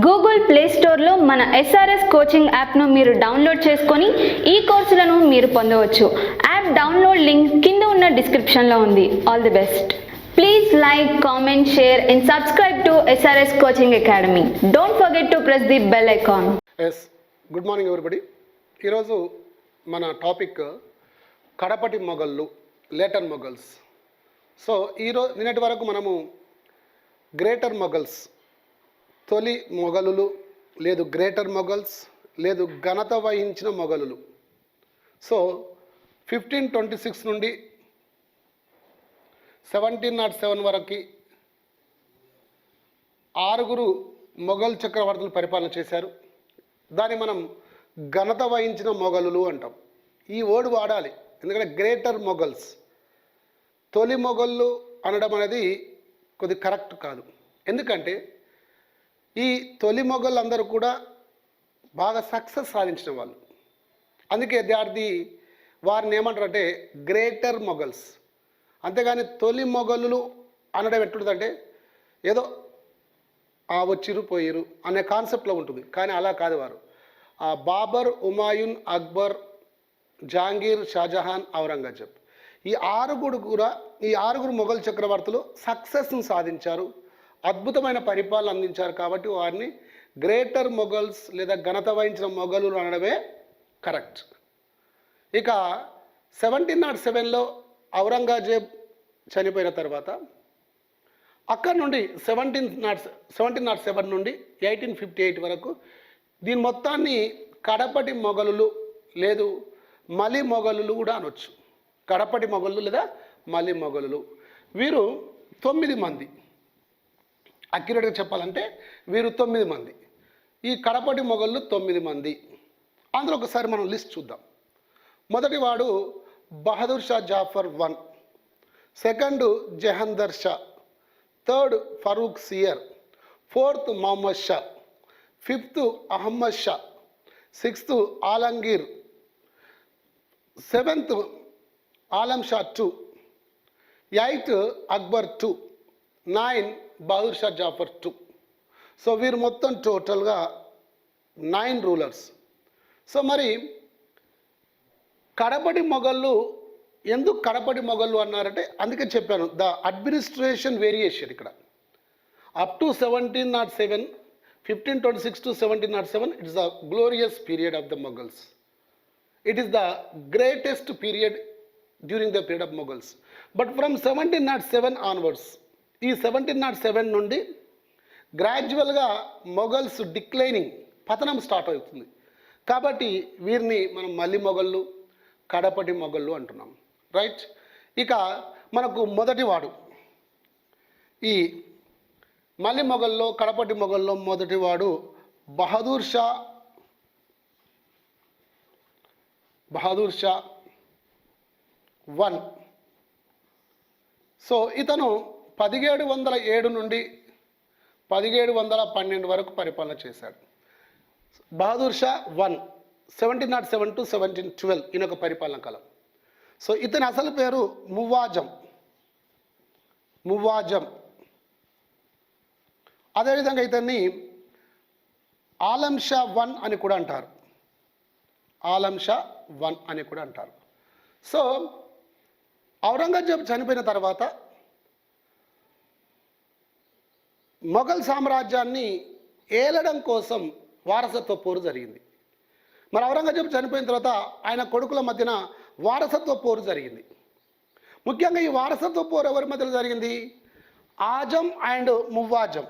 Google play స్టోర్లో మన SRS coaching యాప్ను మీరు డౌన్లోడ్ చేసుకొని ఈ కోర్సులను మీరు పొందవచ్చు. యాప్ డౌన్లోడ్ లింక్ కింద ఉన్న డిస్క్రిప్షన్లో ఉంది. All the best. Please like, comment, share and subscribe to SRS Coaching Academy. Don't forget to press the bell icon. Yes, good morning everybody. ఈరోజు మన టాపిక్ కడపటి మొఘళ్ళు, లేటర్ మొఘల్స్. సో నిన్నటి వరకు మనము గ్రేటర్ మొఘల్స్, తొలి మొఘలులు లేదు గ్రేటర్ మొఘల్స్ లేదు ఘనత వహించిన మొఘలులు. సో 1526 నుండి 1707 వరకు 6 మొఘల్ చక్రవర్తులు పరిపాలన చేశారు. దాన్ని మనం ఘనత వహించిన మొఘలులు అంటాం. ఈ వర్డ్ వాడాలి, ఎందుకంటే గ్రేటర్ మొఘల్స్, తొలి మొఘళ్ళు అనడం అనేది కొద్ది కరెక్ట్ కాదు. ఎందుకంటే ఈ తొలి మొఘళ్ళు అందరూ కూడా బాగా సక్సెస్ సాధించిన వాళ్ళు. అందుకే వారిని ఏమంటారంటే గ్రేటర్ మొఘల్స్. అంతేగాని తొలి మొఘలులు అనడం ఎట్లుంటుందంటే ఏదో వచ్చిరు పోయిరు అనే కాన్సెప్ట్లో ఉంటుంది. కానీ అలా కాదు. వారు బాబర్, హుమాయూన్, అక్బర్, జహాంగీర్, షాజహాన్, ఔరంగజేబ్, ఈ ఆరుగురు మొఘల్ చక్రవర్తులు సక్సెస్ను సాధించారు, అద్భుతమైన పరిపాలన అందించారు. కాబట్టి వారిని గ్రేటర్ మొఘల్స్ లేదా ఘనత వహించిన మొఘలులు అనడమే కరెక్ట్. ఇక 1707లో ఔరంగజేబ్ చనిపోయిన తర్వాత అక్కడి నుండి 1707 నుండి 1858 వరకు దీని మొత్తాన్ని కడపటి మొఘలులు లేదు మలి మొఘలులు కూడా అనొచ్చు. కడపటి మొఘలులు లేదా మలి మొఘలులు. వీరు 9 మంది. అక్యురేట్గా చెప్పాలంటే వీరు 9 మంది. ఈ కడపటి మొఘళ్ళు 9 మంది. అందులో ఒకసారి మనం లిస్ట్ చూద్దాం. మొదటి వాడు Bahadur Shah Zafar 1, second Jahandar Shah, third Farrukh Siyar, fourth Muhammad Shah, fifth Ahmad Shah, sixth Alamgir, seventh Alam Shah 2, 8 Akbar 2, 9 Bahadur Shah Zafar 2. So వీరు మొత్తం టోటల్గా 9 రూలర్స్. సో మరి కడపటి మొఘళ్ళు ఎందుకు కడపటి మొఘళ్ళు అన్నారంటే అందుకే చెప్పాను, ద అడ్మినిస్ట్రేషన్ వేరియేషన్. ఇక్కడ up to 1707, 1526 to 1707 it is the glorious period of the Mughals. It is the greatest period during the period of Mughals. But from 1707 onwards, ఈ 1707 నుండి గ్రాడ్యువల్గా మొఘల్స్ డిక్లైనింగ్, పతనం స్టార్ట్ అవుతుంది. కాబట్టి వీరిని మనం మలి మొఘళ్ళు, కడపటి మొఘళ్ళు అంటున్నాం. రైట్. ఇక మనకు మొదటివాడు, ఈ మలి మొఘల్లో కడపటి మొఘల్లో మొదటివాడు బహదూర్ షా 1. సో ఇతను 1707 నుండి 1712 వరకు పరిపాలన చేశాడు. బహదూర్ షా 1, 1707 to 1712 ఈయనొక పరిపాలన కాలం. సో ఇతని అసలు పేరు మువాజం. అదేవిధంగా ఇతన్ని ఆలం షా 1 అని కూడా అంటారు. ఆలం షా 1 అని కూడా అంటారు. సో ఔరంగజేబ్ చనిపోయిన తర్వాత మొఘల్ సామ్రాజ్యాన్ని ఏలడం కోసం వారసత్వ పోరు జరిగింది. మరి ఔరంగజేబు చనిపోయిన తర్వాత ఆయన కొడుకుల మధ్యన వారసత్వ పోరు జరిగింది. ముఖ్యంగా ఈ వారసత్వ పోరు ఎవరి మధ్యలో జరిగింది? ఆజం అండ్ మువాజం.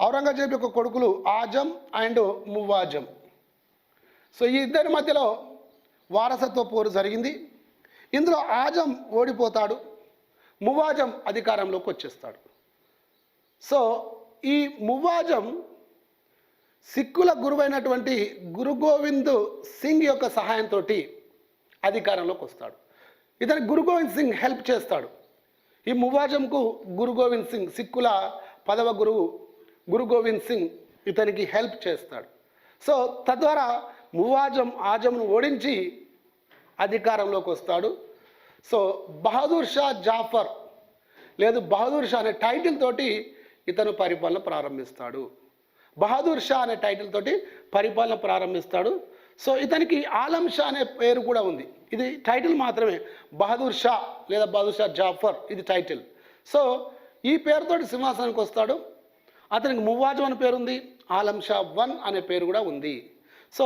ఔరంగజేబు యొక్క కొడుకులు ఆజం అండ్ మువాజం. సో ఈ ఇద్దరి మధ్యలో వారసత్వ పోరు జరిగింది. ఇందులో ఆజం ఓడిపోతాడు, మువాజం అధికారంలోకి వచ్చేస్తాడు. సో ఈ మువాజం సిక్కుల గురువైనటువంటి గురు గోవింద్ సింగ్ యొక్క సహాయంతో అధికారంలోకి వస్తాడు. ఇతని గురు గోవింద్ సింగ్ హెల్ప్ చేస్తాడు. ఈ మువాజంకు గురు గోవింద్ సింగ్, సిక్కుల 10వ గురువు గురు గోవింద్ సింగ్ ఇతనికి హెల్ప్ చేస్తాడు. సో తద్వారా మువాజం ఆజంను ఓడించి అధికారంలోకి వస్తాడు. సో బహదూర్ షా జాఫర్ లేదు బహదూర్ షా అనే టైటిల్ తోటి ఇతను పరిపాలన ప్రారంభిస్తాడు. బహదూర్ షా అనే టైటిల్ తోటి పరిపాలన ప్రారంభిస్తాడు. సో ఇతనికి ఆలం షా అనే పేరు కూడా ఉంది. ఇది టైటిల్ మాత్రమే, బహదూర్ షా లేదా బహదూర్ షా జాఫర్ ఇది టైటిల్. సో ఈ పేరుతోటి సింహాసనానికి వస్తాడు. అతనికి మువాజు అనే పేరు ఉంది, ఆలం షా 1 అనే పేరు కూడా ఉంది. సో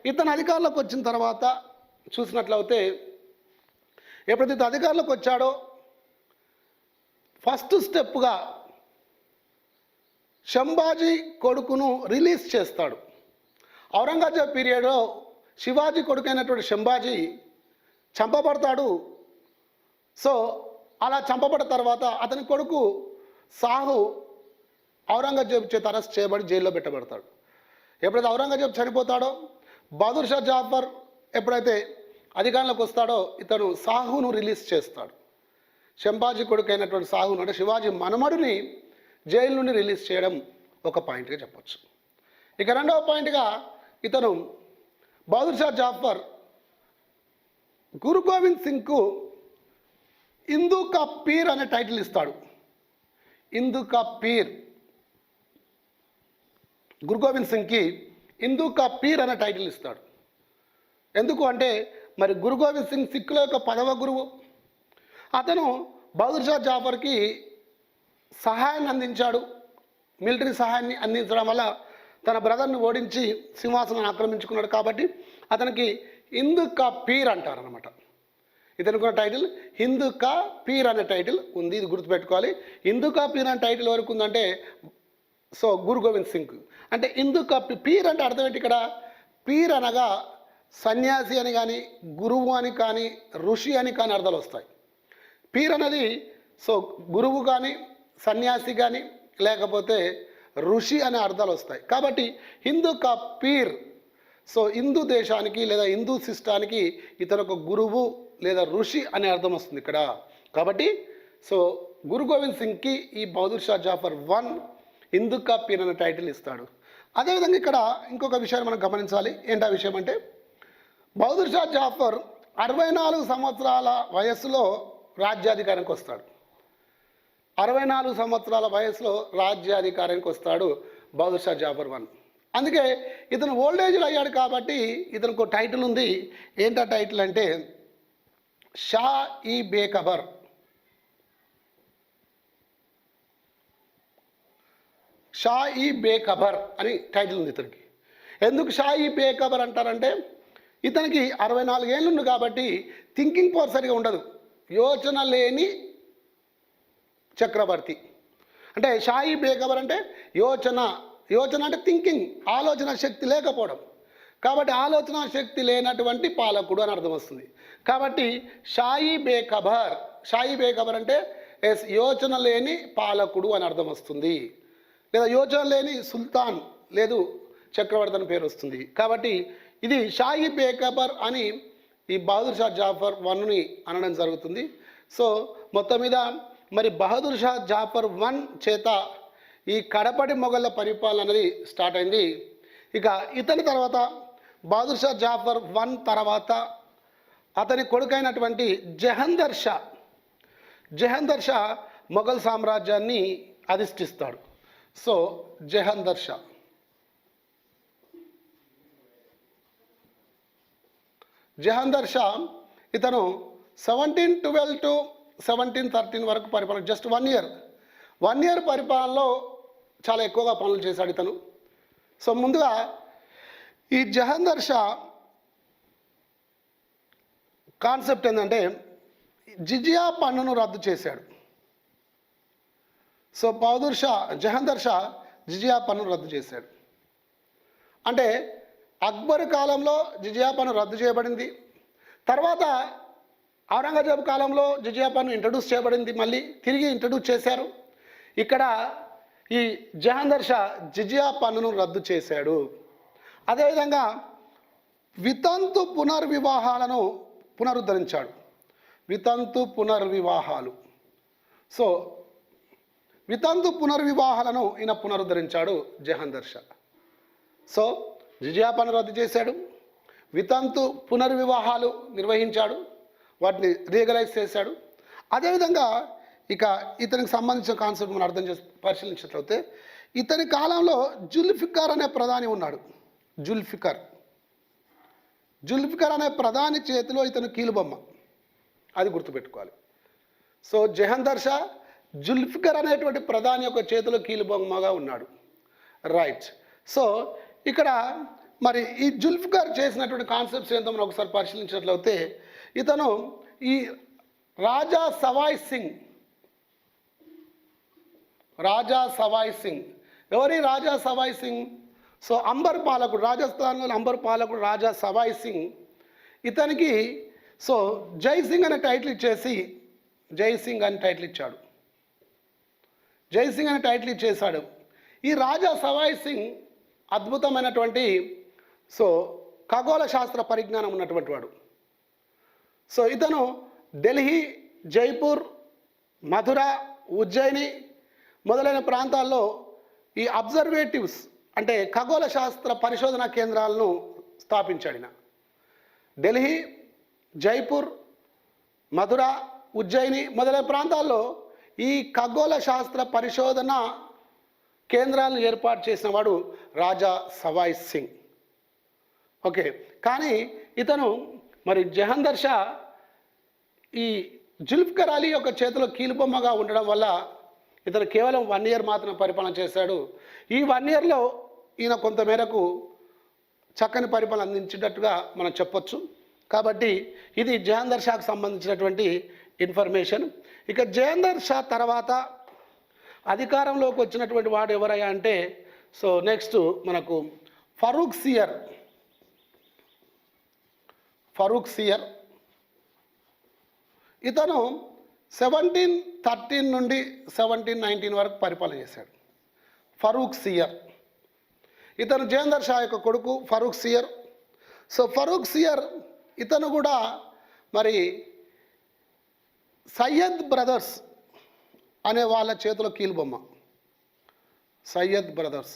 ఇతను అధికారంలోకి వచ్చిన తర్వాత చూసినట్లయితే ఎప్పుడైతే ఇతను అధికారంలోకి వచ్చాడో ఫస్ట్ స్టెప్గా శంభాజీ కొడుకును రిలీజ్ చేస్తాడు. ఔరంగజేబ్ పీరియడ్లో శివాజీ కొడుకైనటువంటి శంభాజీ చంపబడతాడు. సో అలా చంపబడిన తర్వాత అతని కొడుకు సాహు ఔరంగజేబ్ చేత అరెస్ట్ చేయబడి జైల్లో పెట్టబడతాడు. ఎప్పుడైతే ఔరంగజేబ్ చనిపోతాడో బహదూర్ షా జాఫర్ ఎప్పుడైతే అధికారంలోకి వస్తాడో ఇతను సాహును రిలీజ్ చేస్తాడు. శంభాజీ కొడుకు అయినటువంటి సాహును అంటే శివాజీ మనమడుని జైలు నుండి రిలీజ్ చేయడం ఒక పాయింట్గా చెప్పొచ్చు. ఇక రెండవ పాయింట్గా ఇతను బహదూర్ షా జాఫర్ గురు గోవింద్ సింగ్కు హిందూ కా పీర్ అనే టైటిల్ ఇస్తాడు. హిందూ కా పీర్, గురు గోవింద్ సింగ్కి హిందూ కా పీర్ అనే టైటిల్ ఇస్తాడు. ఎందుకు అంటే మరి గురు గోవింద్ సింగ్ సిక్కుల యొక్క 10వ గురువు. అతను బహదూర్ షా జాఫర్కి సహాయాన్ని అందించాడు. మిలిటరీ సహాయాన్ని అందించడం వల్ల తన బ్రదర్ని ఓడించి సింహాసనాన్ని ఆక్రమించుకున్నాడు. కాబట్టి అతనికి హిందూ కా పీర్ అంటారనమాట. ఇతనికి కూడా టైటిల్ హిందూ కా పీర్ అనే టైటిల్ ఉంది. ఇది గుర్తుపెట్టుకోవాలి. హిందూ కా పీర్ అనే టైటిల్ వరకు ఉందంటే సో గురు గోవింద్ సింగ్ అంటే హిందూ కా పీర్ అంటే అర్థం ఏంటి? ఇక్కడ పీర్ అనగా సన్యాసి అని కానీ గురువు అని కానీ ఋషి అని కానీ అర్థాలు వస్తాయి. పీర్ అనేది సో గురువు కానీ సన్యాసి కానీ లేకపోతే ఋషి అనే అర్థాలు వస్తాయి. కాబట్టి హిందూ కా పీర్ సో హిందూ దేశానికి లేదా హిందూ సిస్టానికి ఇతను ఒక గురువు లేదా ఋషి అనే అర్థం వస్తుంది ఇక్కడ. కాబట్టి సో గురు గోవింద్ సింగ్కి ఈ బహదూర్ షా జాఫర్ 1 హిందూ కా పీర్ అనే టైటిల్ ఇస్తాడు. అదేవిధంగా ఇక్కడ ఇంకొక విషయాన్ని మనం గమనించాలి. ఏంటి ఆ విషయం అంటే బహదూర్ షా జాఫర్ 64 సంవత్సరాల వయస్సులో రాజ్యాధికారానికి వస్తాడు. 64 సంవత్సరాల వయసులో రాజ్యాధికారానికి వస్తాడు బహదూర్ షా జాఫర్ 1. అందుకే ఇతను ఓల్డ్ ఏజ్లో అయ్యాడు కాబట్టి ఇతనికి ఒక టైటిల్ ఉంది. ఏంటా టైటిల్ అంటే షా ఈ బేఖబర్. షా ఈ బేఖబర్ అని టైటిల్ ఉంది ఇతనికి. ఎందుకు షా ఈ బేఖబర్ అంటారంటే ఇతనికి 64 ఏళ్ళు ఉంది కాబట్టి థింకింగ్ పవర్ సరిగా ఉండదు. యోచన లేని చక్రవర్తి అంటే షాయి బేఖబర్ అంటే యోచన అంటే థింకింగ్, ఆలోచన శక్తి లేకపోవడం. కాబట్టి ఆలోచన శక్తి లేనటువంటి పాలకుడు అని అర్థం వస్తుంది. కాబట్టి షాయి బేఖబర్ అంటే యోచన లేని పాలకుడు అని అర్థం వస్తుంది. లేదా యోచన లేని సుల్తాన్ లేదు చక్రవర్తి అని పేరు వస్తుంది. కాబట్టి ఇది షాయి బేఖబర్ అని ఈ బహదూర్ షా జాఫర్ 1ని అనడం జరుగుతుంది. సో మొత్తం మీద మరి బహదూర్ షా జాఫర్ 1 చేత ఈ కడపటి మొఘళ్ళ పరిపాలన అనేది స్టార్ట్ అయింది. ఇక ఇతని తర్వాత బహదూర్ షా జాఫర్ 1 తర్వాత అతని కొడుకైనటువంటి జహందర్ షా మొఘల్ సామ్రాజ్యాన్ని అధిష్ఠిస్తాడు. సో జహందర్ షా ఇతను 1712 to 1713 వరకు పరిపాలన, జస్ట్ 1 ఇయర్ పరిపాలనలో చాలా ఎక్కువగా పనులు చేశాడు ఇతను. సో ముందుగా ఈ జహందర్ షా కాన్సెప్ట్ ఏంటంటే జిజియా పన్నును రద్దు చేశాడు. సో జహందర్ షా జిజియా పన్నును రద్దు చేశాడు. అంటే అక్బర్ కాలంలో జిజియా పన్ను రద్దు చేయబడింది. తర్వాత ఔరంగజేబు కాలంలో జిజియా పన్ను ఇంట్రడ్యూస్ చేయబడింది, మళ్ళీ తిరిగి ఇంట్రడ్యూస్ చేశారు. ఇక్కడ ఈ జహందర్ షా జిజియా పన్నును రద్దు చేశాడు. అదేవిధంగా వితంతు పునర్వివాహాలను పునరుద్ధరించాడు. వితంతు పునర్వివాహాలు సో వితంతు పునర్వివాహాలను ఈయన పునరుద్ధరించాడు జహందర్ షా. సో జిజియా పన్ను రద్దు చేశాడు, వితంతు పునర్వివాహాలు నిర్వహించాడు, వాటిని లీగలైజ్ చేశాడు. అదేవిధంగా ఇక ఇతనికి సంబంధించిన కాన్సెప్ట్ మనం అర్థం చేసి పరిశీలించినట్లయితే ఇతని కాలంలో జుల్ఫికర్ అనే ప్రధాని ఉన్నాడు. జుల్ఫికర్ అనే ప్రధాని చేతిలో ఇతను కీలుబొమ్మ, అది గుర్తుపెట్టుకోవాలి. సో జహందర్ షా జుల్ఫికర్ అనేటువంటి ప్రధాని యొక్క చేతిలో కీలుబొమ్మగా ఉన్నాడు. రైట్. సో ఇక్కడ మరి ఈ జుల్ఫికర్ చేసినటువంటి కాన్సెప్ట్స్ ఏంటో మనం ఒకసారి పరిశీలించినట్లయితే, ఇతను ఈ రాజా సవాయ్ సింగ్, ఎవరి రాజా సవాయ్ సింగ్? సో అంబర్ పాలకుడు, రాజస్థాన్లోని అంబర్ పాలకుడు రాజా సవాయ్ సింగ్, ఇతనికి సో జై సింగ్ అనే టైటిల్ ఇచ్చేసి జై సింగ్ అని టైటిల్ ఇచ్చేశాడు. ఈ రాజా సవాయ్ సింగ్ అద్భుతమైనటువంటి సో ఖగోళ శాస్త్ర పరిజ్ఞానం ఉన్నటువంటి వాడు. సో ఇతను ఢిల్లీ, జైపూర్, మథుర, ఉజ్జయిని మొదలైన ప్రాంతాల్లో ఈ అబ్జర్వేటివ్స్ అంటే ఖగోళ శాస్త్ర పరిశోధనా కేంద్రాలను స్థాపించాడు. ఢిల్లీ, జైపూర్, మథుర, ఉజ్జయిని మొదలైన ప్రాంతాల్లో ఈ ఖగోళ శాస్త్ర పరిశోధన కేంద్రాలను ఏర్పాటు చేసిన వాడు రాజా సవాయ్ సింగ్. ఓకే. కానీ ఇతను మరి జహందర్ షా ఈ జుల్ఫికర్ అలీ యొక్క చేతిలో కీలుబొమ్మగా ఉండడం వల్ల ఇతను కేవలం 1 year మాత్రం పరిపాలన చేశాడు. ఈ 1 yearలో ఈయన కొంతమేరకు చక్కని పరిపాలన అందించేటట్టుగా మనం చెప్పొచ్చు. కాబట్టి ఇది జహందర్ షాకు సంబంధించినటువంటి ఇన్ఫర్మేషన్. ఇక జహందర్ షా తర్వాత అధికారంలోకి వచ్చినటువంటి వాడు ఎవరయ్యా అంటే, సో నెక్స్ట్ మనకు ఫరూక్ సియర్. ఇతను 1713 నుండి 1719 వరకు పరిపాలన చేశాడు. ఫరూక్ సియర్ ఇతను జహందర్ షా యొక్క కొడుకు ఫరూక్ సియర్. సో ఫరూక్ సియర్ ఇతను కూడా మరి సయ్యద్ బ్రదర్స్ అనే వాళ్ళ చేతిలో కీలుబొమ్మ. సయ్యద్ బ్రదర్స్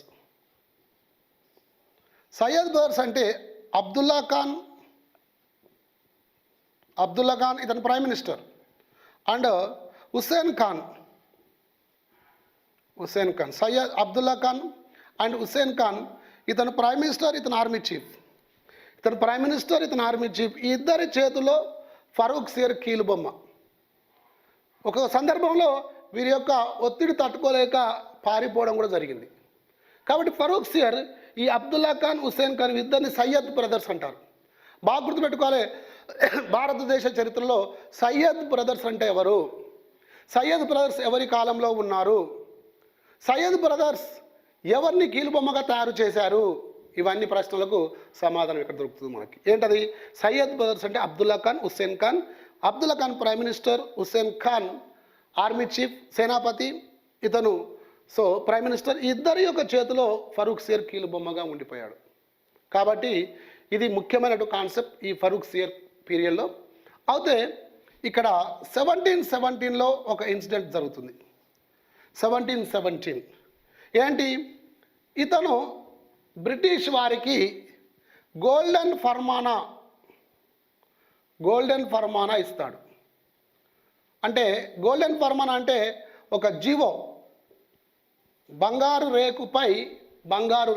అంటే అబ్దుల్లా ఖాన్ ఇతను prime minister, and Hussain Khan Syed Abdullah Khan and Hussain Khan ఇతను ప్రైమ్ మినిస్టర్, ఇతను ఆర్మీ చీఫ్. ఈ ఇద్దరి చేతుల్లో ఫరూక్ సియర్ కీలుబొమ్మ. ఒక సందర్భంలో వీరి యొక్క ఒత్తిడి తట్టుకోలేక పారిపోవడం కూడా జరిగింది. కాబట్టి ఫరూక్ సియర్ ఈ అబ్దుల్లా ఖాన్, హుస్సేన్ ఖాన్ ఇద్దరిని సయ్యద్ బ్రదర్స్ అంటారు. బాగా గుర్తుపెట్టుకోవాలి. భారతదేశ చరిత్రలో సయ్యద్ బ్రదర్స్ అంటే ఎవరు, సయ్యద్ బ్రదర్స్ ఎవరి కాలంలో ఉన్నారు, సయ్యద్ బ్రదర్స్ ఎవరిని కీలుబొమ్మగా తయారు చేశారు, ఇవన్నీ ప్రశ్నలకు సమాధానం ఇక్కడ దొరుకుతుంది మనకి. ఏంటది? సయ్యద్ బ్రదర్స్ అంటే Abdullah Khan, Hussain Khan. Abdullah Khan prime minister, Hussain Khan army chief, సేనాపతి, ఇతను సో ప్రైమ్ మినిస్టర్. ఇద్దరి యొక్క చేతిలో ఫరూక్ సియర్ కీలుబొమ్మగా ఉండిపోయాడు. కాబట్టి ఇది ముఖ్యమైన కాన్సెప్ట్ ఈ ఫరూక్ సియర్ పీరియడ్లో. అయితే ఇక్కడ 1717లో ఒక ఇన్సిడెంట్ జరుగుతుంది. 1717 ఏంటి? ఇతను బ్రిటిష్ వారికి గోల్డెన్ ఫర్మానా ఇస్తాడు. అంటే గోల్డెన్ ఫర్మానా అంటే ఒక జీవో, బంగారు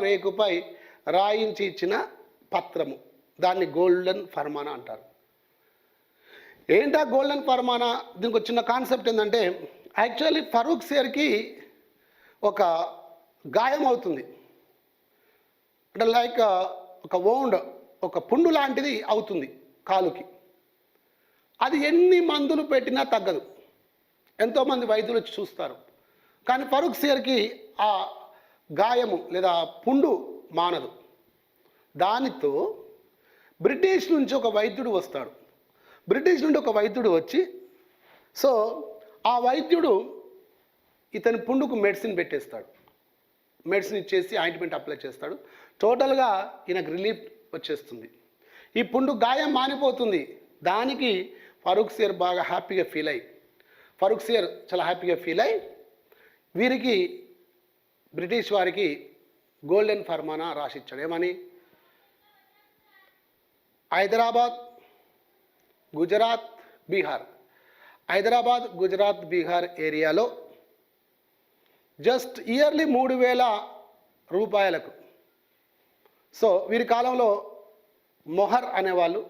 రేకుపై రాయించి ఇచ్చిన పత్రము, దాన్ని గోల్డెన్ ఫర్మానా అంటారు. ఏంటా గోల్డెన్ ఫర్మానా? దీనికి ఒక చిన్న కాన్సెప్ట్ ఏంటంటే, యాక్చువల్లీ ఫరూక్ సియర్కి ఒక గాయం అవుతుంది. అంటే లైక్ ఒక వౌండ్, ఒక పుండు లాంటిది అవుతుంది కాలుకి. అది ఎన్ని మందులు పెట్టినా తగ్గదు. ఎంతోమంది వైద్యులు వచ్చి చూస్తారు. కానీ ఫరూక్ సియర్కి ఆ గాయము లేదా పుండు మానదు. దానితో బ్రిటిష్ నుంచి ఒక వైద్యుడు వస్తాడు. బ్రిటిష్ నుండి ఒక వైద్యుడు వచ్చి, సో ఆ వైద్యుడు ఇతని పుండుకు మెడిసిన్ పెట్టేస్తాడు. మెడిసిన్ ఇచ్చేసి ఆయింట్మెంట్ అప్లై చేస్తాడు. టోటల్గా ఈయనకు రిలీఫ్ వచ్చేస్తుంది. ఈ పుండు గాయం మానిపోతుంది. దానికి ఫరూక్ సియర్ చాలా హ్యాపీగా ఫీల్ అయ్యి వీరికి బ్రిటిష్ వారికి గోల్డెన్ ఫర్మానా రాసిచ్చాడు. ఏమని? హైదరాబాద్, గుజరాత్, బీహార్ ఏరియాలో జస్ట్ ఇయర్లీ 3,000 రూపాయలకు. సో వీరి కాలంలో మొహర్ అనేవాళ్ళు,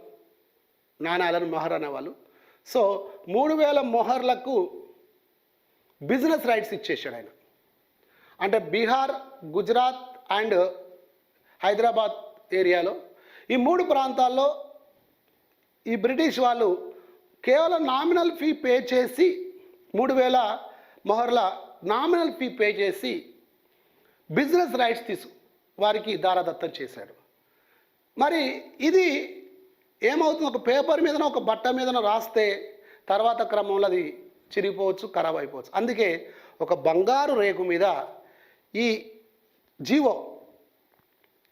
నాణాలను మొహర్ అనేవాళ్ళు. సో 3,000 మొహర్లకు బిజినెస్ రైట్స్ ఇచ్చేసాడు ఆయన. అంటే బీహార్, గుజరాత్ అండ్ హైదరాబాద్ ఏరియాలో ఈ 3 ప్రాంతాల్లో ఈ బ్రిటిష్ వాళ్ళు కేవలం నామినల్ ఫీ పే చేసి 3,000 మొహర్ల నామినల్ ఫీ పే చేసి బిజినెస్ రైట్స్ వారికి దారాదత్తం చేశాడు. మరి ఇది ఏమవుతుంది, ఒక పేపర్ మీదనో ఒక బట్ట మీదనో రాస్తే తర్వాత క్రమంలో అది చిరిగిపోవచ్చు, ఖరాబ్ అయిపోవచ్చు. అందుకే ఒక బంగారు రేకు మీద ఈ జీవో,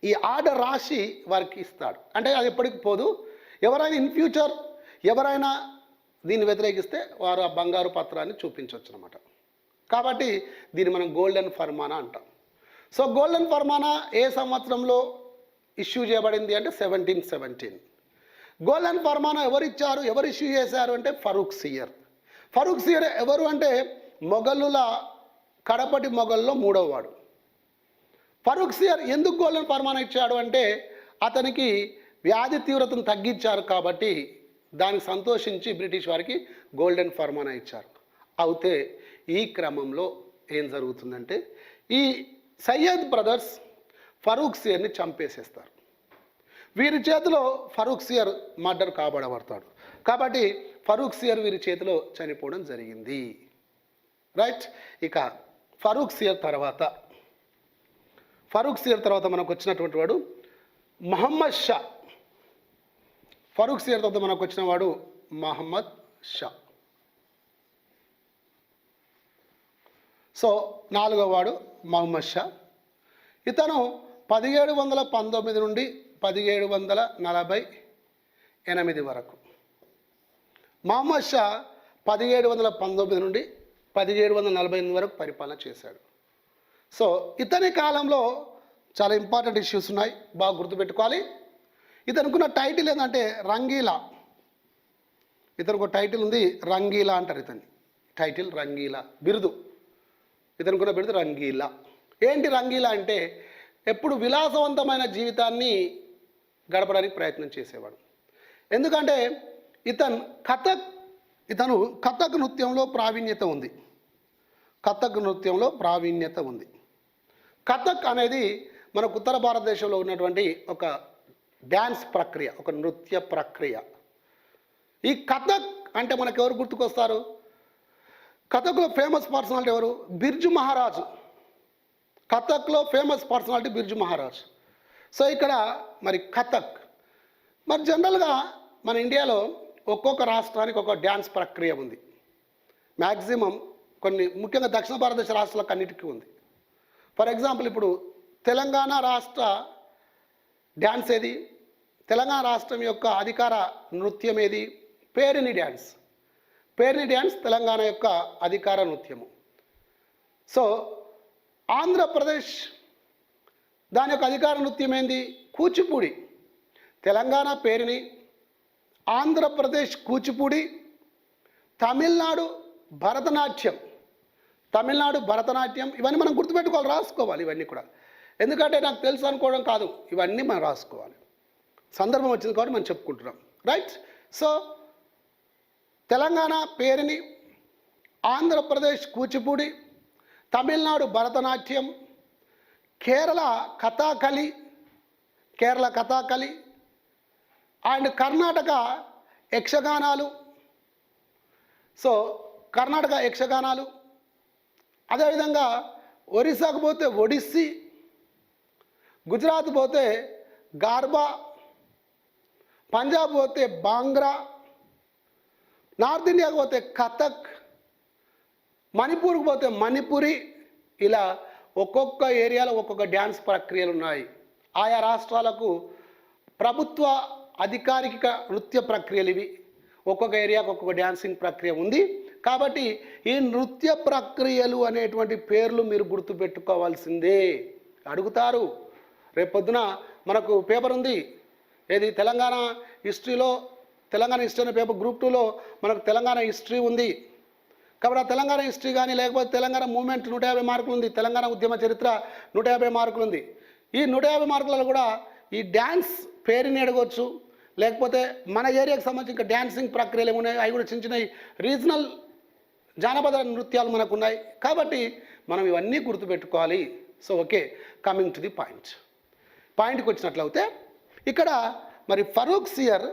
ఈ ఆర్డర్ రాసి వారికి ఇస్తాడు. అంటే అది ఎప్పటికి పోదు. ఎవరైనా ఇన్ ఫ్యూచర్ ఎవరైనా దీన్ని వ్యతిరేకిస్తే వారు ఆ బంగారు పత్రాన్ని చూపించవచ్చు అన్నమాట. కాబట్టి దీన్ని మనం గోల్డెన్ ఫర్మానా అంటాం. సో గోల్డెన్ ఫర్మానా ఏ సంవత్సరంలో ఇష్యూ చేయబడింది అంటే 1717. గోల్డెన్ ఫర్మానా ఎవరు ఇచ్చారు, ఎవరు ఇష్యూ చేశారు అంటే ఫరూక్ సియర్. ఫరూక్ సియర్ ఎవరు అంటే మొఘలుల కడపటి మొఘల్లో 3వ వాడు. ఫరూక్ సియర్ ఎందుకు గోల్డెన్ ఫర్మానా ఇచ్చాడు అంటే అతనికి వ్యాధి తీవ్రతను తగ్గించారు కాబట్టి దానికి సంతోషించి బ్రిటిష్ వారికి గోల్డెన్ ఫర్మానా ఇచ్చారు. అయితే ఈ క్రమంలో ఏం జరుగుతుందంటే ఈ సయ్యద్ బ్రదర్స్ ఫరూక్ సియర్ని చంపేసేస్తారు. వీరి చేతిలో ఫరూక్ సియర్ మర్డర్ కాబడబడతాడు. కాబట్టి ఫరూక్ సియర్ వీరి చేతిలో చనిపోవడం జరిగింది. రైట్. ఇక ఫరూక్ సియర్ తర్వాత మనకు వచ్చినటువంటి వాడు మహమ్మద్ షా. ఫరూక్ సియర్ తర్వాత మనకు వచ్చిన వాడు మహమ్మద్ షా. సో 4వ వాడు మహమ్మద్ షా. ఇతను 1719 నుండి 1748 వరకు. మహమ్మద్ షా 1719 నుండి 1748 వరకు పరిపాలన చేశాడు. సో ఇతని కాలంలో చాలా ఇంపార్టెంట్ ఇష్యూస్ ఉన్నాయి, బాగా గుర్తుపెట్టుకోవాలి. ఇతనుకున్న టైటిల్ ఏంటంటే రంగీలా. ఇతనికి ఒక టైటిల్ ఉంది, రంగీలా అంటారు ఇతన్ని. టైటిల్ రంగీలా, బిరుదు. ఇతనుకున్న బిరుదు రంగీలా. ఏంటి రంగీలా అంటే ఎప్పుడు విలాసవంతమైన జీవితాన్ని గడపడానికి ప్రయత్నం చేసేవాడు. ఎందుకంటే ఇతను కథక్ నృత్యంలో ప్రావీణ్యత ఉంది. కథక్ అనేది మనకు ఉత్తర భారతదేశంలో ఉన్నటువంటి ఒక డ్యాన్స్ ప్రక్రియ, ఒక నృత్య ప్రక్రియ. ఈ కథక్ అంటే మనకు ఎవరు గుర్తుకొస్తారు? కథక్లో ఫేమస్ పర్సనాలిటీ ఎవరు? బిర్జు మహారాజు. కథక్లో famous personality Birju Maharaj. So ఇక్కడ మరి కథక్, మరి జనరల్గా మన ఇండియాలో ఒక్కొక్క రాష్ట్రానికి ఒక డ్యాన్స్ ప్రక్రియ ఉంది. మ్యాక్సిమం కొన్ని ముఖ్యంగా దక్షిణ భారతదేశ రాష్ట్రాలకు అన్నిటికీ ఉంది. ఫర్ ఎగ్జాంపుల్ ఇప్పుడు తెలంగాణ రాష్ట్ర డ్యాన్స్ ఏది? తెలంగాణ రాష్ట్రం యొక్క అధికార నృత్యం ఏది? పేరిణి డ్యాన్స్. పేరిణి డ్యాన్స్ తెలంగాణ యొక్క అధికార నృత్యము. సో ఆంధ్రప్రదేశ్ దాని యొక్క అధికార నృత్యం ఏంది? కూచిపూడి. తెలంగాణ పేరిణి, ఆంధ్రప్రదేశ్ కూచిపూడి, తమిళనాడు భరతనాట్యం. ఇవన్నీ మనం గుర్తుపెట్టుకోవాలి, రాసుకోవాలి ఇవన్నీ కూడా. ఎందుకంటే నాకు తెలుసు అనుకోవడం కాదు, ఇవన్నీ మనం రాసుకోవాలి. సందర్భం వచ్చింది కాబట్టి మనం చెప్పుకుంటున్నాం. Right. So Telangana Perini, Andhra Pradesh Kuchipudi, Tamil Nadu Bharatanatyam, Kerala Kathakali and Karnataka యక్షగానాలు. So Karnataka యక్షగానాలు. అదేవిధంగా ఒరిస్సాకు పోతే ఒడిస్సీ, గుజరాత్ పోతే గార్బా, పంజాబ్ పోతే బాంగ్రా, నార్త్ ఇండియాకు పోతే కథక్, మణిపూర్కు పోతే మణిపురి. ఇలా ఒక్కొక్క ఏరియాలో ఒక్కొక్క డ్యాన్స్ ప్రక్రియలు ఉన్నాయి. ఆయా రాష్ట్రాలకు ప్రభుత్వ అధికారిక నృత్య ప్రక్రియలు ఇవి. ఒక్కొక్క ఏరియాకు ఒక్కొక్క డ్యాన్సింగ్ ప్రక్రియ ఉంది. కాబట్టి ఈ నృత్య ప్రక్రియలు అనేటువంటి పేర్లు మీరు గుర్తుపెట్టుకోవాల్సిందే. అడుగుతారు రేపొద్దున. మనకు పేపర్ ఉంది ఏది? తెలంగాణ హిస్టరీ అనే పేపర్ గ్రూప్ 2లో మనకు తెలంగాణ హిస్టరీ ఉంది. కాబట్టి ఆ తెలంగాణ హిస్టరీ కానీ లేకపోతే తెలంగాణ మూమెంట్ 150 మార్కులు ఉంది, తెలంగాణ ఉద్యమ చరిత్ర 150 మార్కులు ఉంది. ఈ 150 మార్కులలో కూడా ఈ డ్యాన్స్ పేరుని అడగవచ్చు, లేకపోతే మన ఏరియాకి సంబంధించి ఇంకా డ్యాన్సింగ్ ప్రక్రియలు ఏమున్నాయి అవి కూడా చిన్న చిన్న రీజనల్ జానపద నృత్యాలు మనకు ఉన్నాయి. కాబట్టి మనం ఇవన్నీ గుర్తుపెట్టుకోవాలి. So okay, coming to the పాయింట్కి వచ్చినట్లయితే ఇక్కడ మరి ఫరూక్ సియర్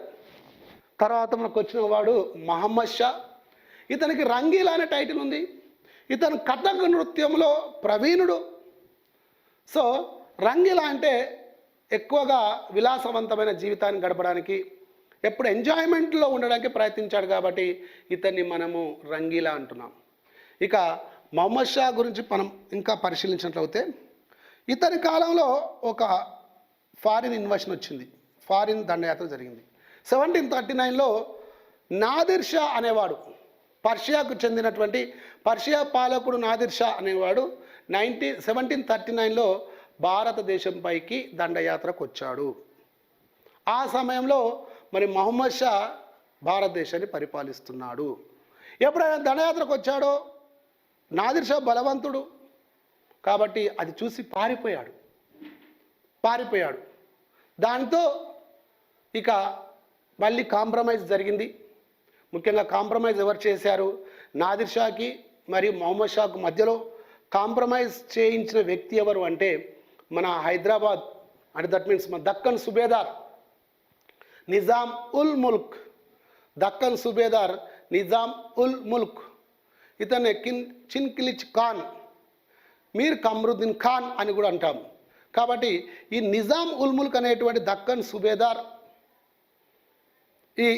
తర్వాత మనకు వచ్చిన వాడు మహమ్మద్ షా. ఇతనికి రంగీలా అనే టైటిల్ ఉంది. ఇతను కథక్ నృత్యంలో ప్రవీణుడు. సో రంగీలా అంటే ఎక్కువగా విలాసవంతమైన జీవితాన్ని గడపడానికి, ఎప్పుడు ఎంజాయ్మెంట్లో ఉండడానికి ప్రయత్నించాడు కాబట్టి ఇతన్ని మనము రంగీలా అంటున్నాం. ఇక మహమ్మద్ షా గురించి మనం ఇంకా పరిశీలించినట్లయితే ఇతని కాలంలో ఒక ఫారిన్ ఇన్వెషన్ వచ్చింది, ఫారిన్ దండయాత్ర జరిగింది. 1739లో నాదిర్ షా అనేవాడు, పర్షియాకు చెందినటువంటి పర్షియా పాలకుడు నాదిర్ షా అనేవాడు 1739లో భారతదేశంపైకి దండయాత్రకు వచ్చాడు. ఆ సమయంలో మరి మహమ్మద్ షా భారతదేశాన్ని పరిపాలిస్తున్నాడు. ఎప్పుడైనా దండయాత్రకు వచ్చాడో నాదిర్ షా బలవంతుడు కాబట్టి అది చూసి పారిపోయాడు. దాంతో ఇక మళ్ళీ కాంప్రమైజ్ జరిగింది. ముఖ్యంగా కాంప్రమైజ్ ఎవరు చేశారు? నాదిర్ షాకి మరియు మహమ్మద్ షాకు మధ్యలో కాంప్రమైజ్ చేయించిన వ్యక్తి ఎవరు అంటే మన హైదరాబాద్, అంటే దట్ మీన్స్ మన దక్కన్ సుబేదార్ నిజాం ఉల్ ముల్క్. దక్కన్ సుబేదార్ నిజాం ఉల్ ముల్క్. ఇతన్ని చిన్కిలిచ్ ఖాన్, మీర్ కమరుద్దీన్ ఖాన్ అని కూడా అంటాము. కాబట్టి ఈ నిజాం ఉల్ ముల్క్ అనేటువంటి దక్కన్ సుబేదార్ ఈ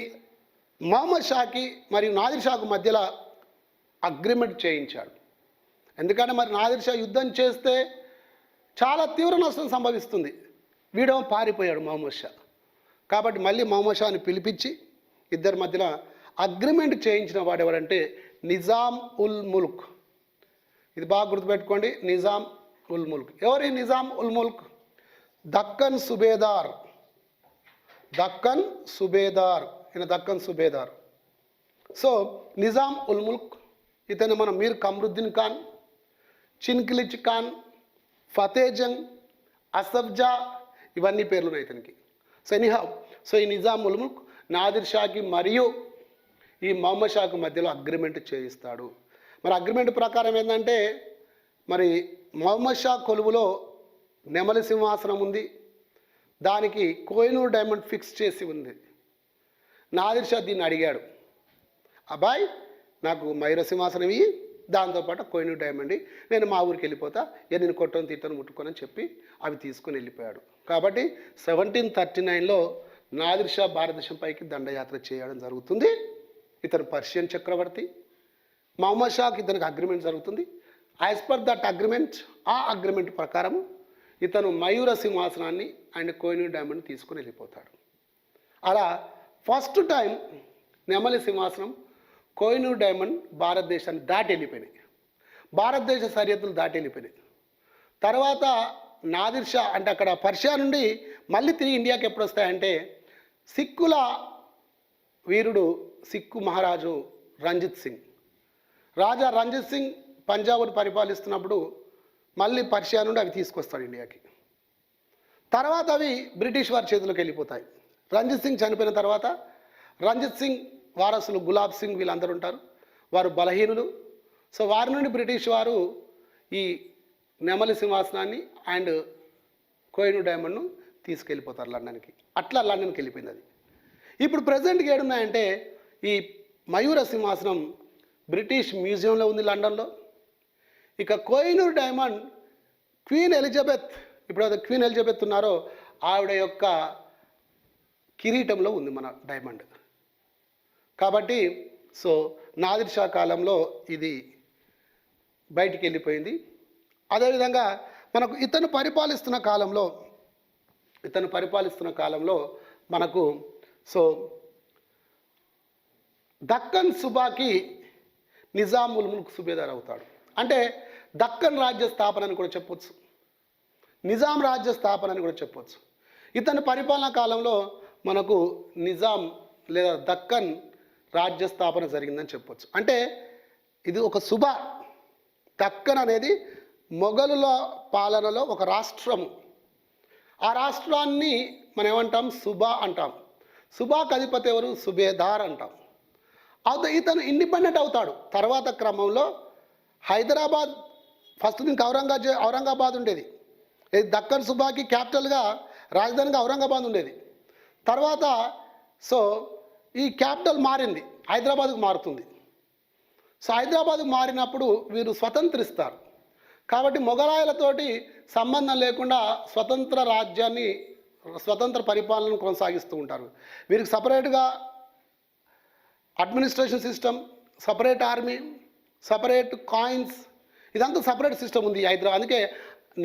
మహమ్మద్ షాకి మరియు నాదిర్ షాకు మధ్యలో అగ్రిమెంట్ చేయించాడు. ఎందుకంటే మరి నాదిర్ షా యుద్ధం చేస్తే చాలా తీవ్ర నష్టం సంభవిస్తుంది. వీడేమో పారిపోయాడు మహమ్మద్ షా. కాబట్టి మళ్ళీ మహమ్మద్ షాని పిలిపించి ఇద్దరి మధ్యలో అగ్రిమెంట్ చేయించిన వాడు ఎవరంటే నిజాం ఉల్ ముల్క్. ఇది బాగా గుర్తుపెట్టుకోండి, నిజాం ఉల్ ముల్క్. ఎవరి నిజాం ఉల్ ముల్క్? దక్కన్ సుబేదార్. ఈయన దక్కన్ సుబేదార్. సో నిజాం ఉల్ ముల్క్, ఇతను మనం మీర్ కమరుద్దీన్ ఖాన్, చిన్కిలిచ్ ఖాన్, ఫతేజంగ్, అసఫ్జా, ఇవన్నీ పేర్లు ఉన్నాయి ఇతనికి. సో ఎనీహౌ, సో ఈ నిజాం ఉల్ ముల్క్ నాదిర్ షాకి మరియు ఈ మహమ్మద్ షాకు మధ్యలో అగ్రిమెంట్ చేయిస్తాడు. మరి అగ్రిమెంట్ ప్రకారం ఏంటంటే మరి మహమ్మద్ షా కొలువులో నెమలి సింహాసనం ఉంది, దానికి కోహినూర్ డైమండ్ ఫిక్స్ చేసి ఉంది. నాదిర్ షా దీన్ని అడిగాడు, అబ్బాయి నాకు మయూర సింహాసనం ఇవి, దాంతోపాటు కోహినూర్ డైమండ్, నేను మా ఊరికి వెళ్ళిపోతా, నేను కొట్టను తిట్టను ముట్టుకోనని చెప్పి అవి తీసుకొని వెళ్ళిపోయాడు. కాబట్టి 1739లో నాదిర్ షా భారతదేశంపైకి దండయాత్ర చేయడం జరుగుతుంది. ఇతను పర్షియన్ చక్రవర్తి. మహమ్మద్ షాకి ఇతనికి అగ్రిమెంట్ జరుగుతుంది. యాజ్ పర్ దట్ అగ్రిమెంట్, ఆ అగ్రిమెంట్ ప్రకారం ఇతను మయూర సింహాసనాన్ని అండ్ కోహినూర్ డైమండ్ తీసుకుని వెళ్ళిపోతాడు. అలా ఫస్ట్ టైం నెమలి సింహాసనం, కోహినూర్ డైమండ్ భారతదేశాన్ని దాటి వెళ్ళిపోయినాయి, భారతదేశ సరిహద్దులు దాటి వెళ్ళిపోయినాయి. తర్వాత నాదిర్ షా అంటే అక్కడ పర్షియా నుండి మళ్ళీ తిరిగి ఇండియాకి ఎప్పుడు వస్తాయంటే సిక్కుల వీరుడు సిక్కు మహారాజు రంజిత్ సింగ్, రాజా రంజిత్ సింగ్ పంజాబ్ను పరిపాలిస్తున్నప్పుడు మళ్ళీ పర్షియా నుండి అవి తీసుకొస్తాడు ఇండియాకి. తర్వాత అవి బ్రిటిష్ వారి చేతిలోకి వెళ్ళిపోతాయి. రంజిత్ సింగ్ చనిపోయిన తర్వాత రంజిత్ సింగ్ వారసులు గులాబ్ సింగ్ వీళ్ళందరూ ఉంటారు, వారు బలహీనులు. సో వారి నుండి బ్రిటిష్ వారు ఈ నెమలి సింహాసనాన్ని అండ్ కోహినూర్ డైమండ్ను తీసుకెళ్ళిపోతారు లండన్కి. అట్లా లండన్కి వెళ్ళిపోయింది అది. ఇప్పుడు ప్రజెంట్గా ఏడున్నాయంటే ఈ మయూర సింహాసనం బ్రిటిష్ మ్యూజియంలో ఉంది లండన్లో. ఇక కోహినూర్ డైమండ్ క్వీన్ ఎలిజబెత్, ఇప్పుడు అది క్వీన్ ఎలిజబెత్ ఉన్నారో ఆవిడ యొక్క కిరీటంలో ఉంది మన డైమండ్. కాబట్టి సో నాదిర్ షా కాలంలో ఇది బయటికి వెళ్ళిపోయింది. అదేవిధంగా మనకు ఇతను పరిపాలిస్తున్న కాలంలో మనకు సో దక్కన్ సుబాకి నిజాం ఉల్ ముల్క్ సుబేదార్ అవుతాడు. అంటే దక్కన్ రాజ్య స్థాపన అని కూడా చెప్పొచ్చు, నిజాం రాజ్య స్థాపన అని కూడా చెప్పొచ్చు. ఇతని పరిపాలనా కాలంలో మనకు నిజాం లేదా దక్కన్ రాజ్య స్థాపన జరిగిందని చెప్పొచ్చు. అంటే ఇది ఒక సుబా. దక్కన్ అనేది మొఘలుల పాలనలో ఒక రాష్ట్రము. ఆ రాష్ట్రాన్ని మనం ఏమంటాం? సుబా అంటాం. సుబాకు అధిపతి ఎవరు? సుబేదార్ అంటాం. ఇతను ఇండిపెండెంట్ అవుతాడు. తర్వాత క్రమంలో హైదరాబాద్, ఫస్ట్ దీనికి ఔరంగాబాద్ ఉండేది. ఇది దక్కన్ సుబాకి క్యాపిటల్గా, రాజధానిగా ఔరంగాబాద్ ఉండేది. తర్వాత సో ఈ క్యాపిటల్ మారింది, హైదరాబాద్కు మారుతుంది. సో హైదరాబాద్కు మారినప్పుడు వీరు స్వతంత్రిస్తారు. కాబట్టి మొఘలాయులతోటి సంబంధం లేకుండా స్వతంత్ర రాజ్యాన్ని, స్వతంత్ర పరిపాలనను కొనసాగిస్తూ ఉంటారు. వీరికి సపరేట్గా administration system, separate army, separate coins, ఇదంతా సపరేట్ సిస్టమ్ ఉంది హైదరాబాద్. అందుకే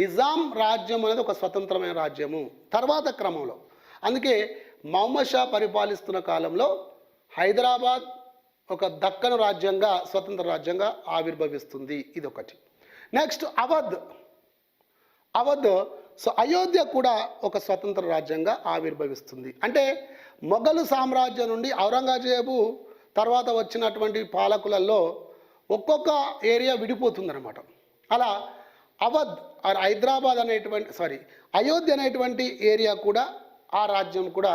నిజాం రాజ్యం అనేది ఒక స్వతంత్రమైన రాజ్యము తర్వాత క్రమంలో. అందుకే మహమ్మద్ షా పరిపాలిస్తున్న కాలంలో హైదరాబాద్ ఒక దక్కన్ రాజ్యంగా, స్వతంత్ర రాజ్యంగా ఆవిర్భవిస్తుంది. ఇది ఒకటి. నెక్స్ట్ అవధ్. సో అయోధ్య కూడా ఒక స్వతంత్ర రాజ్యంగా ఆవిర్భవిస్తుంది. అంటే మొఘలు సామ్రాజ్యం నుండి ఔరంగజేబు తర్వాత వచ్చినటువంటి పాలకులలో ఒక్కొక్క ఏరియా విడిపోతుందన్నమాట. అలా అవధ్ హైదరాబాద్ అయోధ్య అనేటువంటి ఏరియా కూడా, ఆ రాజ్యం కూడా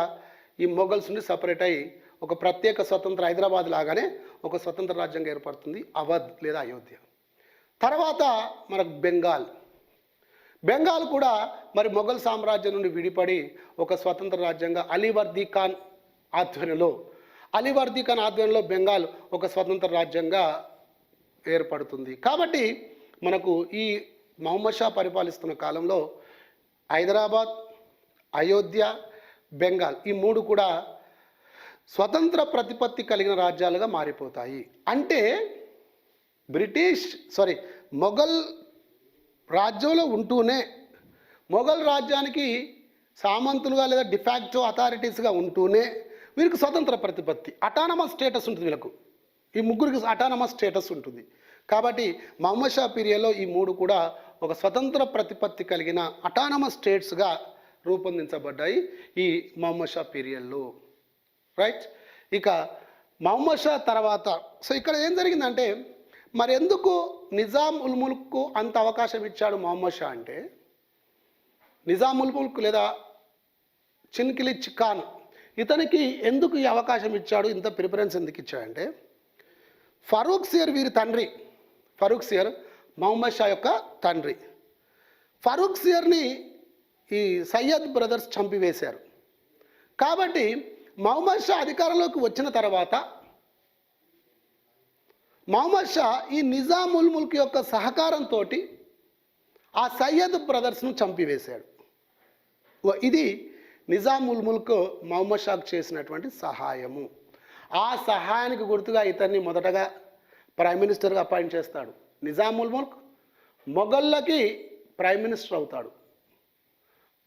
ఈ మొఘల్స్ నుండి సపరేట్ అయ్యి ఒక ప్రత్యేక స్వతంత్ర, హైదరాబాద్ లాగానే ఒక స్వతంత్ర రాజ్యంగా ఏర్పడుతుంది అవధ్ లేదా అయోధ్య. తర్వాత మనకు బెంగాల్ కూడా మరి మొఘల్ సామ్రాజ్యం నుండి విడిపడి ఒక స్వతంత్ర రాజ్యంగా అలీవర్దీ ఖాన్ ఆధ్వర్యంలో బెంగాల్ ఒక స్వతంత్ర రాజ్యంగా ఏర్పడుతుంది. కాబట్టి మనకు ఈ మహమ్మద్ షా పరిపాలిస్తున్న కాలంలో హైదరాబాద్, అయోధ్య, బెంగాల్ ఈ మూడు కూడా స్వతంత్ర ప్రతిపత్తి కలిగిన రాజ్యాలుగా మారిపోతాయి. అంటే మొఘల్ రాజ్యంలో ఉంటూనే, మొఘల్ రాజ్యానికి సామంతులుగా లేదా డిఫాక్టో అథారిటీస్గా ఉంటూనే వీరికి స్వతంత్ర ప్రతిపత్తి, అటానమస్ స్టేటస్ ఉంటుంది. వీళ్ళకు ఈ ముగ్గురికి అటానమస్ స్టేటస్ ఉంటుంది. కాబట్టి మహమ్మద్ షా పీరియడ్లో ఈ మూడు కూడా ఒక స్వతంత్ర ప్రతిపత్తి కలిగిన అటానమస్ స్టేట్స్గా రూపొందించబడ్డాయి ఈ మహమ్మద్ షా పీరియడ్లో. రైట్. ఇక మహమ్మద్ షా తర్వాత సో ఇక్కడ ఏం జరిగిందంటే, మరి ఎందుకు నిజాం ఉల్ ముల్క్కు అంత అవకాశం ఇచ్చాడు మహమ్మద్ షా అంటే, నిజాం ఉల్ ముల్క్ లేదా చిన్కిలిచ్ ఖాన్ ఇతనికి ఎందుకు ఈ అవకాశం ఇచ్చాడు, ఇంత ప్రిఫరెన్స్ ఎందుకు ఇచ్చాడంటే, ఫరూక్ సియర్ వీరి తండ్రి, ఫరూక్ సియర్ మహమ్మద్ షా యొక్క తండ్రి. ఫరూక్ సియర్ని ఈ సయ్యద్ బ్రదర్స్ చంపివేశారు. కాబట్టి మహమ్మద్ షా అధికారంలోకి వచ్చిన తర్వాత మహమ్మద్ షా ఈ నిజాం ఉల్ ముల్క్ యొక్క సహకారంతో ఆ సయ్యద్ బ్రదర్స్ను చంపివేశాడు. ఇది నిజాం ఉల్ ముల్క్ మహమ్మద్ షాకు చేసినటువంటి సహాయము. ఆ సహాయానికి గుర్తుగా ఇతన్ని మొదటగా ప్రైమ్ మినిస్టర్గా అపాయింట్ చేస్తాడు. నిజాం ఉల్ ముల్క్ మొఘళ్ళకి ప్రైమ్ మినిస్టర్ అవుతాడు.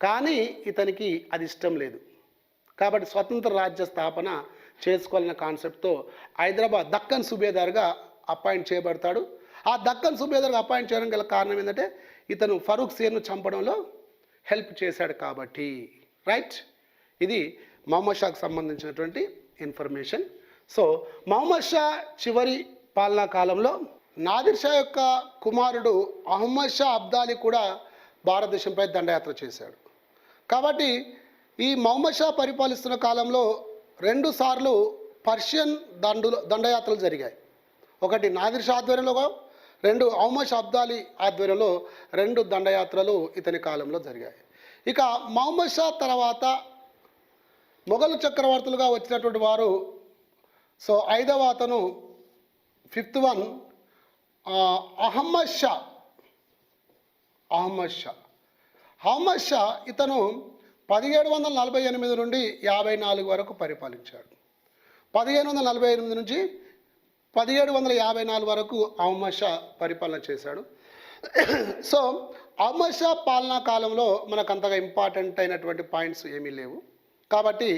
కానీ ఇతనికి అది ఇష్టం లేదు. కాబట్టి స్వతంత్ర రాజ్య స్థాపన చేసుకోవాలన్న కాన్సెప్ట్తో హైదరాబాద్ దక్కన్ సుబేదార్గా అపాయింట్ చేయబడతాడు. ఆ దక్కన్ సుబేదార్గా అపాయింట్ చేయడం గల కారణం ఏంటంటే, ఇతను ఫరూక్ సియర్ను చంపడంలో హెల్ప్ చేశాడు కాబట్టి. రైట్. ఇది మహమ్మద్ షాకు సంబంధించినటువంటి ఇన్ఫర్మేషన్. సో మహమ్మద్ షా చివరి పాలనా కాలంలో నాదిర్ షా యొక్క కుమారుడు అహ్మద్ షా అబ్దాలీ కూడా భారతదేశంపై దండయాత్ర చేశాడు. కాబట్టి ఈ మహమ్మద్ షా పరిపాలిస్తున్న కాలంలో 2 సార్లు పర్షియన్ దండయాత్రలు జరిగాయి. ఒకటి నాదిర్ షా ఆధ్వర్యంలో, 2 అహ్మద్ షా అబ్దాలీ ఆధ్వర్యంలో 2 దండయాత్రలు ఇతని కాలంలో జరిగాయి. ఇక మహమ్మద్ షా తర్వాత మొఘల్ చక్రవర్తులుగా వచ్చినటువంటి వారు, సో 5వ అతను 5th వన్ అహ్మద్ షా. ఇతను 1748 నుండి 54 వరకు పరిపాలించాడు. 1548 నుంచి 1754 వరకు అహ్మద్ షా పరిపాలన చేశాడు. సో అహ్మద్ షా పాలనా కాలంలో మనకు అంతగా ఇంపార్టెంట్ అయినటువంటి పాయింట్స్ ఏమీ లేవు. కాబట్టి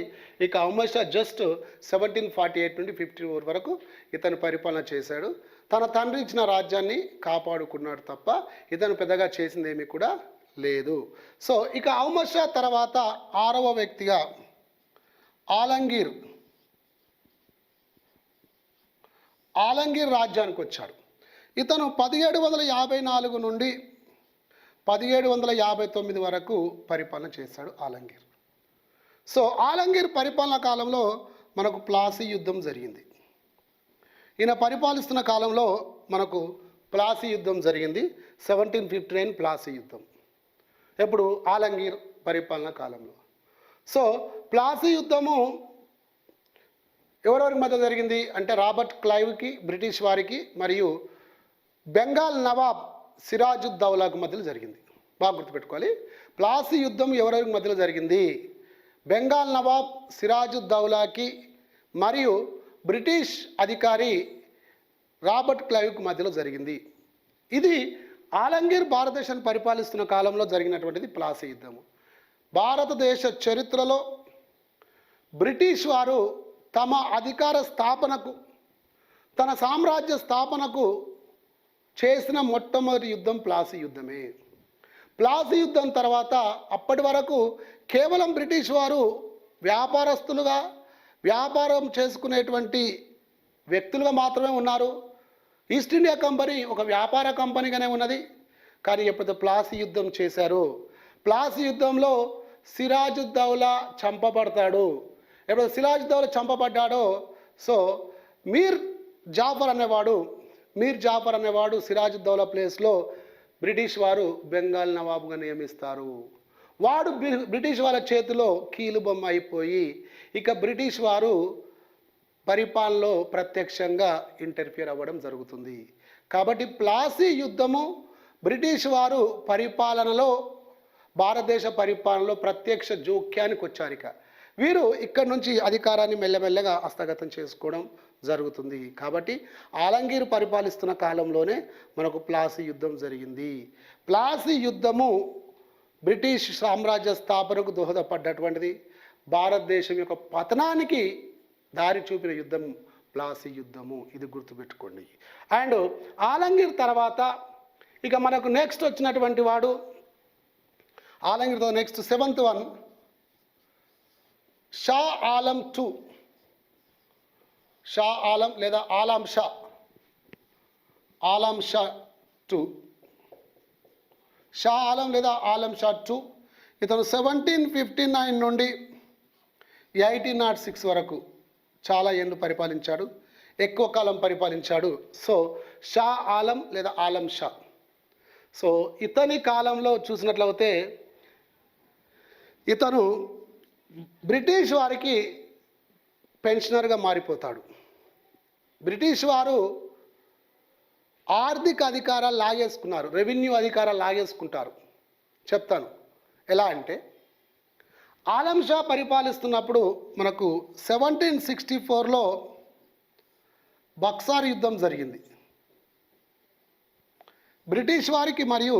ఇక అహ్మద్ షా జస్ట్ 1748 నుండి 54 వరకు ఇతను పరిపాలన చేశాడు. తన తండ్రి ఇచ్చిన రాజ్యాన్ని కాపాడుకున్నాడు తప్ప ఇతను పెద్దగా చేసింది ఏమీ కూడా లేదు. సో ఇక అహ్మద్ షా తర్వాత 6వ వ్యక్తిగా ఆలంగీర్ రాజ్యానికి వచ్చాడు. ఇతను 1754 నుండి 1759 వరకు పరిపాలన చేశాడు ఆలంగీర్. సో ఆలంగీర్ పరిపాలన కాలంలో మనకు ప్లాసీ యుద్ధం జరిగింది. ఈయన పరిపాలిస్తున్న కాలంలో మనకు ప్లాసీ యుద్ధం జరిగింది. 1759 ప్లాసీ యుద్ధం ఎప్పుడు ఆలంగీర్ పరిపాలన కాలంలో. సో ప్లాసీ యుద్ధము ఎవరెవరికి మధ్య జరిగింది అంటే రాబర్ట్ క్లైవ్కి బ్రిటిష్ వారికి మరియు బెంగాల్ నవాబ్ సిరాజుద్దౌలాకు మధ్యలో జరిగింది. బాగా గుర్తుపెట్టుకోవాలి. ప్లాసీ యుద్ధం ఎవరెవరికి మధ్యలో జరిగింది? బెంగాల్ నవాబ్ సిరాజుద్దౌలాకి మరియు బ్రిటిష్ అధికారి రాబర్ట్ క్లైవ్కి మధ్యలో జరిగింది. ఇది ఆలంగీర్ భారతదేశాన్ని పరిపాలిస్తున్న కాలంలో జరిగినటువంటిది ప్లాసీ యుద్ధము. భారతదేశ చరిత్రలో బ్రిటిష్ వారు తమ అధికార స్థాపనకు, తన సామ్రాజ్య స్థాపనకు చేసిన మొట్టమొదటి యుద్ధం ప్లాసీ యుద్ధమే. ప్లాసీ యుద్ధం తర్వాత అప్పటి వరకు కేవలం బ్రిటిష్ వారు వ్యాపారస్తులుగా వ్యాపారం చేసుకునేటువంటి వ్యక్తులుగా మాత్రమే ఉన్నారు. ఈస్ట్ ఇండియా కంపెనీ ఒక వ్యాపార కంపెనీగానే ఉన్నది. కానీ ఎప్పుడైతే ప్లాసీ యుద్ధం చేశారో, ప్లాసీ యుద్ధంలో సిరాజుద్దౌలా చంపబడతాడు. ఎప్పుడైతే సిరాజుద్దౌలా చంపబడ్డాడో, సో మీర్ జాఫర్ అనేవాడు సిరాజుద్దౌలా ప్లేస్లో బ్రిటిష్ వారు బెంగాల్ నవాబుగా నియమిస్తారు. వాడు బ్రిటిష్ వాళ్ళ చేతిలో కీలుబొమ్మ అయిపోయి ఇక బ్రిటిష్ వారు పరిపాలనలో ప్రత్యక్షంగా ఇంటర్ఫియర్ అవ్వడం జరుగుతుంది. కాబట్టి ప్లాసీ యుద్ధము బ్రిటిష్ వారు పరిపాలనలో, భారతదేశ పరిపాలనలో ప్రత్యక్ష జోక్యానికి వచ్చారు. ఇక వీరు ఇక్కడి నుంచి అధికారాన్ని మెల్లమెల్లగా హస్తగతం చేసుకోవడం జరుగుతుంది. కాబట్టి ఆలంగీర్ పరిపాలిస్తున్న కాలంలోనే మనకు ప్లాసీ యుద్ధం జరిగింది. ప్లాసీ యుద్ధము బ్రిటిష్ సామ్రాజ్య స్థాపనకు దోహదపడ్డటువంటిది. భారతదేశం యొక్క పతనానికి దారి చూపిన యుద్ధం ప్లాసీ యుద్ధము. ఇది గుర్తుపెట్టుకోండి. అండ్ ఆలంగీర్ తర్వాత ఇక మనకు నెక్స్ట్ వచ్చినటువంటి వాడు ఆలంగీర్తో next 7th one Shah Alam II. Shah Alam లేదా ఆలం షా II. షా ఆలం లేదా ఆలం షా II ఇతను 1759 నుండి 1806 వరకు చాలా ఏళ్ళు పరిపాలించాడు, ఎక్కువ కాలం పరిపాలించాడు. సో షా ఆలం లేదా ఆలం షా. సో ఇతని కాలంలో చూసినట్లయితే ఇతను బ్రిటిష్ వారికి పెన్షనర్గా మారిపోతాడు. బ్రిటిష్ వారు ఆర్థిక అధికారాలు లాగేసుకున్నారు, రెవెన్యూ అధికారాలు లాగేసుకుంటారు. చెప్తాను ఎలా అంటే, ఆలం షా పరిపాలిస్తున్నప్పుడు మనకు 1764లో బక్సార్ యుద్ధం జరిగింది. బ్రిటిష్ వారికి మరియు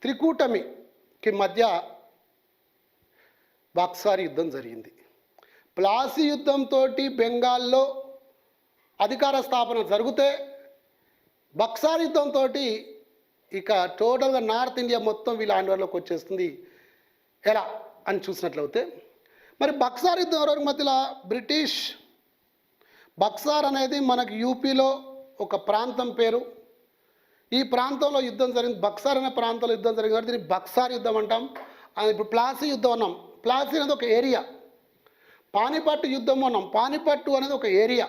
త్రికూటమికి మధ్య బక్సార్ యుద్ధం జరిగింది. ప్లాసీ యుద్ధంతో బెంగాల్లో అధికార స్థాపన జరిగితే, బక్సార్ యుద్ధంతో ఇక టోటల్గా నార్త్ ఇండియా మొత్తం వీళ్ళ ఆండర్లోకి వచ్చేస్తుంది. ఎలా అని చూసినట్లయితే, మరి బక్సార్ యుద్ధం ఎవరి మధ్యలో? బ్రిటిష్. బక్సార్ అనేది మనకు యూపీలో ఒక ప్రాంతం పేరు. ఈ ప్రాంతంలో యుద్ధం జరిగింది. బక్సార్ అనే ప్రాంతంలో యుద్ధం జరిగింది కాబట్టి దీన్ని బక్సార్ యుద్ధం అంటాం. ఇప్పుడు ప్లాసీ యుద్ధం అన్నాం. ప్లాసీ అనేది ఒక ఏరియా. పానిపట్టు యుద్ధం అన్నాం. పానిపట్టు అనేది ఒక ఏరియా.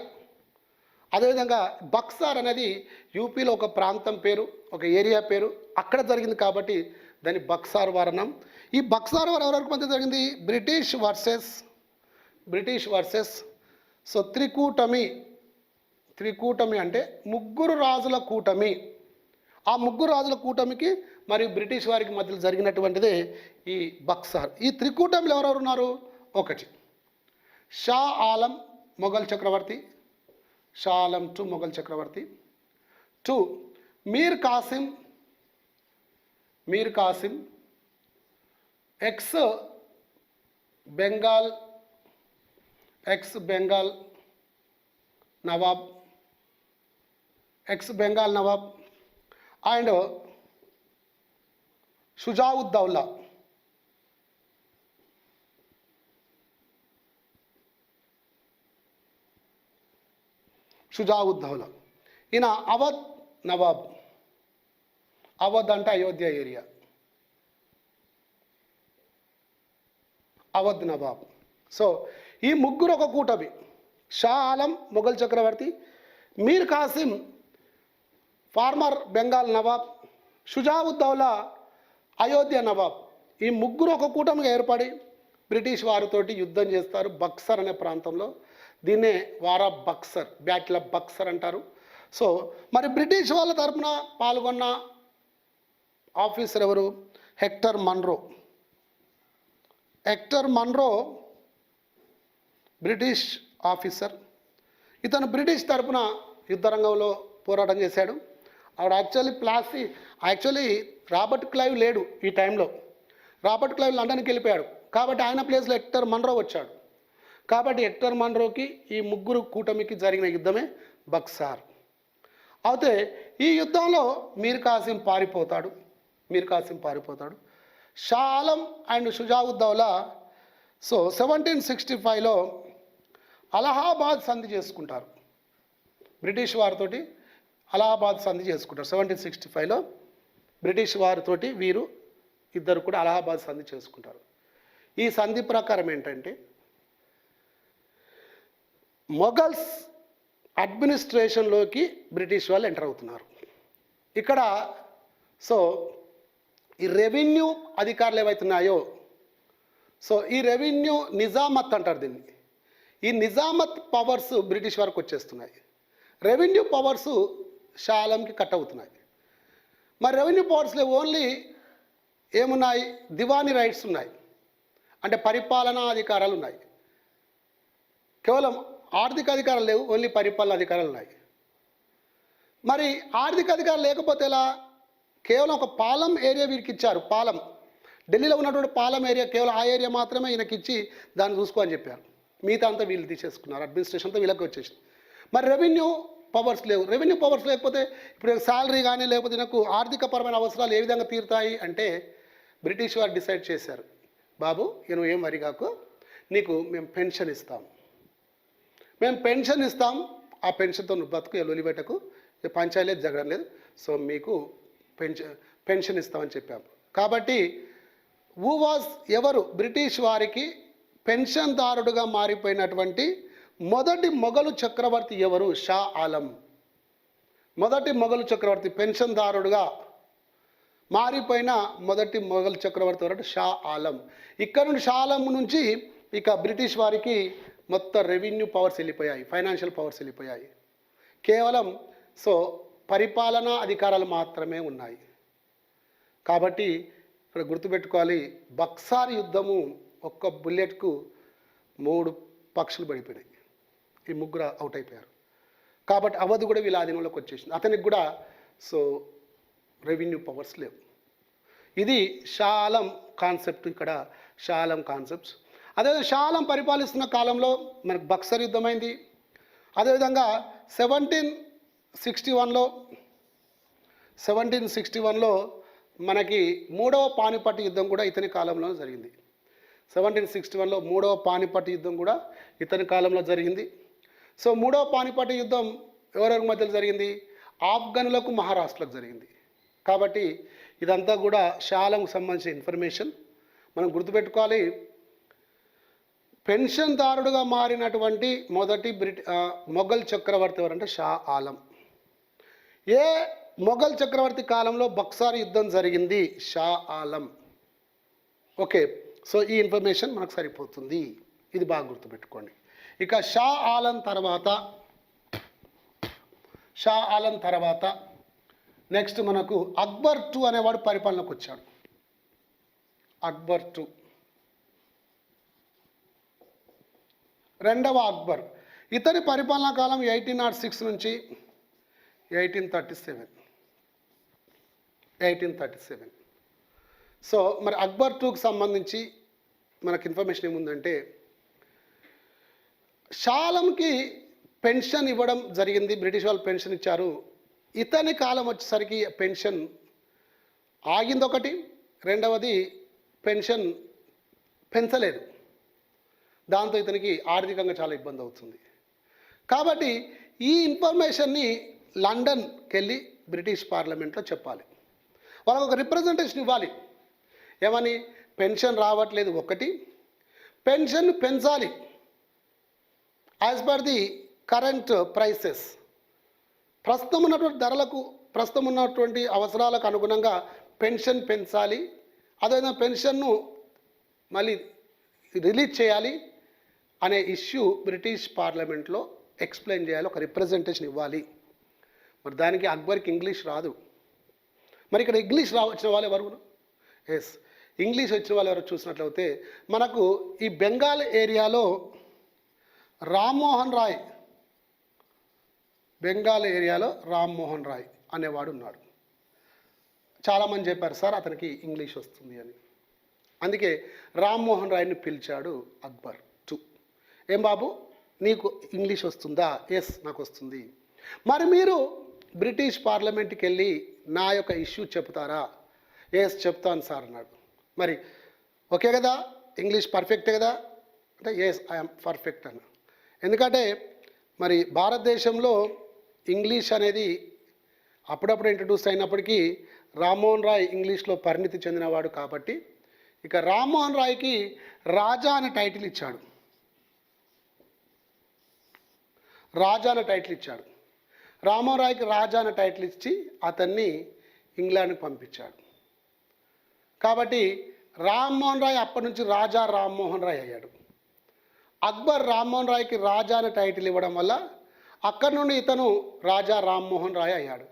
అదేవిధంగా బక్సార్ అనేది యూపీలో ఒక ప్రాంతం పేరు, ఒక ఏరియా పేరు. అక్కడ జరిగింది కాబట్టి దాన్ని బక్సార్ వార్ అన్నాం. ఈ బక్సార్ వార్ ఎవరెవరికి మధ్య జరిగింది? బ్రిటిష్ వర్సెస్ సో త్రికూటమి అంటే ముగ్గురు రాజుల కూటమి. ఆ ముగ్గురు రాజుల కూటమికి మరియు బ్రిటిష్ వారికి మధ్యలో జరిగినటువంటిదే ఈ బక్సార్. ఈ త్రికూటమిలో ఎవరెవరు ఉన్నారు? 1 షా ఆలం మొఘల్ చక్రవర్తి, షా ఆలం II మొఘల్ చక్రవర్తి. 2 మీర్ కాసిం ఎక్స్ బెంగాల్ నవాబ్ అండ్ షుజావుద్దౌలా. ఈయన అవధ్ నవాబ్. అవధ్ అంటే అయోధ్య ఏరియా, అవధ్ నవాబ్. సో ఈ ముగ్గురు ఒక కూటమి. షా ఆలం మొఘల్ చక్రవర్తి, మీర్ కాసిం ఫార్మర్ బెంగాల్ నవాబ్, షుజావుద్దౌలా అయోధ్య నవాబ్. ఈ ముగ్గురు ఒక కూటమిగా ఏర్పడి బ్రిటిష్ వారితోటి యుద్ధం చేస్తారు బక్సర్ అనే ప్రాంతంలో. దీన్నే war of Buxar, battle of Buxar అంటారు. సో మరి బ్రిటిష్ వాళ్ళ తరపున పాల్గొన్న ఆఫీసర్ ఎవరు? Hector Munro. Hector Munro British officer. ఇతను బ్రిటిష్ తరపున యుద్ధరంగంలో పోరాటం చేశాడు. ఆవిడ యాక్చువల్లీ రాబర్ట్ క్లైవ్ లేడు ఈ టైంలో. రాబర్ట్ క్లైవ్ లండన్కి వెళ్ళిపోయాడు కాబట్టి ఆయన ప్లేస్లో హెక్టర్ మన్రో వచ్చాడు. కాబట్టి హెక్టర్ మన్రోకి ఈ ముగ్గురు కూటమికి జరిగిన యుద్ధమే బక్సార్. అయితే ఈ యుద్ధంలో మీర్ కాసిం పారిపోతాడు. షా ఆలం అండ్ షుజావుద్దౌలా 1765లో అలహాబాద్ సంధి చేసుకుంటారు. బ్రిటిష్ వారితోటి అలహాబాద్ సంధి చేసుకుంటారు. 1765లో బ్రిటిష్ వారితోటి వీరు ఇద్దరు కూడా అలహాబాద్ సంధి చేసుకుంటారు. ఈ సంధి ప్రకారం ఏంటంటే మొఘల్స్ అడ్మినిస్ట్రేషన్లోకి బ్రిటిష్ వాళ్ళు ఎంటర్ అవుతున్నారు. ఇక్కడ ఈ రెవెన్యూ అధికారులు ఏవైతున్నాయో, ఈ రెవెన్యూ నిజామత్ అంటారు దీన్ని. ఈ నిజామత్ పవర్స్ బ్రిటిష్ వారికి వచ్చేస్తున్నాయి. రెవెన్యూ పవర్స్ షా ఆలంకి కట్ అవుతున్నాయి. మరి రెవెన్యూ పవర్స్లో ఓన్లీ ఏమున్నాయి? దివానీ రైట్స్ ఉన్నాయి, అంటే పరిపాలనా అధికారాలు ఉన్నాయి. కేవలం ఆర్థిక అధికారాలు లేవు, ఓన్లీ పరిపాలనా అధికారాలు ఉన్నాయి. మరి ఆర్థిక అధికారాలు లేకపోతే ఎలా? కేవలం ఒక పాలెం ఏరియా వీరికి ఇచ్చారు. పాలెం, ఢిల్లీలో ఉన్నటువంటి పాలెం ఏరియా, కేవలం ఆ ఏరియా మాత్రమే ఈయనకి ఇచ్చి దాన్ని చూసుకో అని చెప్పారు. మిగతా అంతా వీళ్ళు తీసేసుకున్నారు. అడ్మినిస్ట్రేషన్ అంతా వీళ్ళకి వచ్చేసింది. మరి రెవెన్యూ పవర్స్ లేవు. రెవెన్యూ పవర్స్ లేకపోతే ఇప్పుడు శాలరీ కానీ లేకపోతే నాకు ఆర్థికపరమైన అవసరాలు ఏ విధంగా తీరుతాయి అంటే బ్రిటిష్ వారు డిసైడ్ చేశారు, బాబు నువ్వు ఏం వరి కాకు, నీకు మేము పెన్షన్ ఇస్తాం, ఆ పెన్షన్తో నువ్వు బతుకు, ఎల్లులిబెట్టకు, పంచాయతీ జరగడం లేదు, సో మీకు పెన్షన్ ఇస్తామని చెప్పాము. కాబట్టి ఎవరు బ్రిటిష్ వారికి పెన్షన్దారుడుగా మారిపోయినటువంటి మొదటి మొఘలు చక్రవర్తి ఎవరు? షా ఆలం. మొదటి మొఘలు చక్రవర్తి పెన్షన్దారుడుగా మారిపోయిన మొదటి మొఘల్ చక్రవర్తి ఎవరంటే షా ఆలం. ఇక్కడ నుండి షా ఆలం నుంచి ఇక బ్రిటిష్ వారికి మొత్తం రెవెన్యూ పవర్స్ వెళ్ళిపోయాయి, ఫైనాన్షియల్ పవర్స్ వెళ్ళిపోయాయి. కేవలం పరిపాలనా అధికారాలు మాత్రమే ఉన్నాయి. కాబట్టి ఇక్కడ గుర్తుపెట్టుకోవాలి, బక్సార్ యుద్ధము ఒక్క బుల్లెట్కు 3 పక్షులు పడిపోయినాయి. ఈ ముగ్గురు అవుట్ అయిపోయారు. కాబట్టి అవధ్ కూడా వీళ్ళ ఆధీనంలోకి వచ్చేసింది. అతనికి కూడా రెవెన్యూ పవర్స్ లేవు. ఇది షా ఆలం కాన్సెప్ట్. ఇక్కడ షా ఆలం కాన్సెప్ట్స్. అదేవిధంగా షా ఆలం పరిపాలిస్తున్న కాలంలో మనకు బక్సర్ యుద్ధం అయింది. అదేవిధంగా 1761లో మనకి 3వ పానిపట్ యుద్ధం కూడా ఇతని కాలంలో జరిగింది. 1761లో 3వ పానిపట్ యుద్ధం కూడా ఇతని కాలంలో జరిగింది. 3వ పానిపట్ యుద్ధం ఎవరెవరి మధ్యలో జరిగింది? ఆఫ్ఘన్లకు మహారాష్ట్రకు జరిగింది. కాబట్టి ఇదంతా కూడా షా ఆలంకు సంబంధించిన ఇన్ఫర్మేషన్. మనం గుర్తుపెట్టుకోవాలి, పెన్షన్దారుడుగా మారినటువంటి మొదటి మొఘల్ చక్రవర్తి ఎవరంటే షా ఆలం. ఏ మొఘల్ చక్రవర్తి కాలంలో బక్సార్ యుద్ధం జరిగింది? షా ఆలం. ఓకే, ఈ ఇన్ఫర్మేషన్ మనకు సరిపోతుంది. ఇది బాగా గుర్తుపెట్టుకోండి. ఇక షా ఆలం తర్వాత నెక్స్ట్ మనకు అక్బర్ II అనేవాడు పరిపాలనకు వచ్చాడు. అక్బర్ II, రెండవ అక్బర్. ఇతని పరిపాలనా కాలం 1806 నుంచి 1837. మరి అక్బర్ IIకి సంబంధించి మనకు ఇన్ఫర్మేషన్ ఏముందంటే, షా ఆలంకి పెన్షన్ ఇవ్వడం జరిగింది. బ్రిటిష్ వాళ్ళు పెన్షన్ ఇచ్చారు. ఇతని కాలం వచ్చేసరికి పెన్షన్ ఆగింది ఒకటి, రెండవది పెన్షన్ పెంచలేదు. దాంతో ఇతనికి ఆర్థికంగా చాలా ఇబ్బంది అవుతుంది. కాబట్టి ఈ ఇన్ఫర్మేషన్ని లండన్కి వెళ్ళి బ్రిటిష్ పార్లమెంట్లో చెప్పాలి. వాళ్ళకు ఒక రిప్రజెంటేషన్ ఇవ్వాలి. ఏమని? పెన్షన్ రావట్లేదు ఒకటి, పెన్షన్ పెంచాలి as per the current prices. ప్రస్తుతం ఉన్నటువంటి ధరలకు, ప్రస్తుతం ఉన్నటువంటి అవసరాలకు అనుగుణంగా పెన్షన్ పెంచాలి. అదేవిధంగా పెన్షన్ను మళ్ళీ రిలీజ్ చేయాలి అనే ఇష్యూ బ్రిటిష్ పార్లమెంట్లో ఎక్స్ప్లెయిన్ చేయాలి, ఒక రిప్రజెంటేషన్ ఇవ్వాలి. మరి దానికి అక్బర్కి ఇంగ్లీష్ రాదు. మరి ఇక్కడ ఇంగ్లీష్ వచ్చిన వాళ్ళు ఎవరు? ఎస్, ఇంగ్లీష్ వచ్చిన వాళ్ళు ఎవరు చూసినట్లయితే మనకు ఈ బెంగాల్ ఏరియాలో రామ్మోహన్ రాయ్, బెంగాల్ ఏరియాలో రామ్మోహన్ రాయ్ అనేవాడు ఉన్నాడు. చాలామంది చెప్పారు సార్ అతనికి ఇంగ్లీష్ వస్తుంది అని. అందుకే రామ్మోహన్ రాయ్ని పిలిచాడు అక్బర్. ఏం బాబు నీకు ఇంగ్లీష్ వస్తుందా? ఎస్ నాకు వస్తుంది. మరి మీరు బ్రిటిష్ పార్లమెంట్కి వెళ్ళి నా యొక్క ఇష్యూ చెప్తారా? ఎస్ చెప్తాను సార్ అన్నాడు. మరి ఓకే కదా, ఇంగ్లీష్ పర్ఫెక్టే కదా అంటే ఎస్ ఐఎమ్ పర్ఫెక్ట్ అన్న. ఎందుకంటే మరి భారతదేశంలో ఇంగ్లీష్ అనేది అప్పుడప్పుడు ఇంట్రడ్యూస్ అయినప్పటికీ రామ్మోహన్ రాయ్ ఇంగ్లీష్లో పరిణితి చెందినవాడు కాబట్టి ఇక రామ్మోహన్ రాయ్కి రాజా అనే టైటిల్ ఇచ్చాడు. రాజా అనే టైటిల్ ఇచ్చాడు. రామ్మోహన్ రాయ్కి రాజా అనే టైటిల్ ఇచ్చి అతన్ని ఇంగ్లాండ్కి పంపించాడు. కాబట్టి రామ్మోహన్ రాయ్ అప్పటి నుంచి రాజా రామ్మోహన్ రాయ్ అయ్యాడు. అక్బర్ రామ్మోహన్ రాయ్కి రాజా అనే టైటిల్ ఇవ్వడం వల్ల అక్కడి నుండి ఇతను రాజా రామ్మోహన్ రాయ్ అయ్యాడు.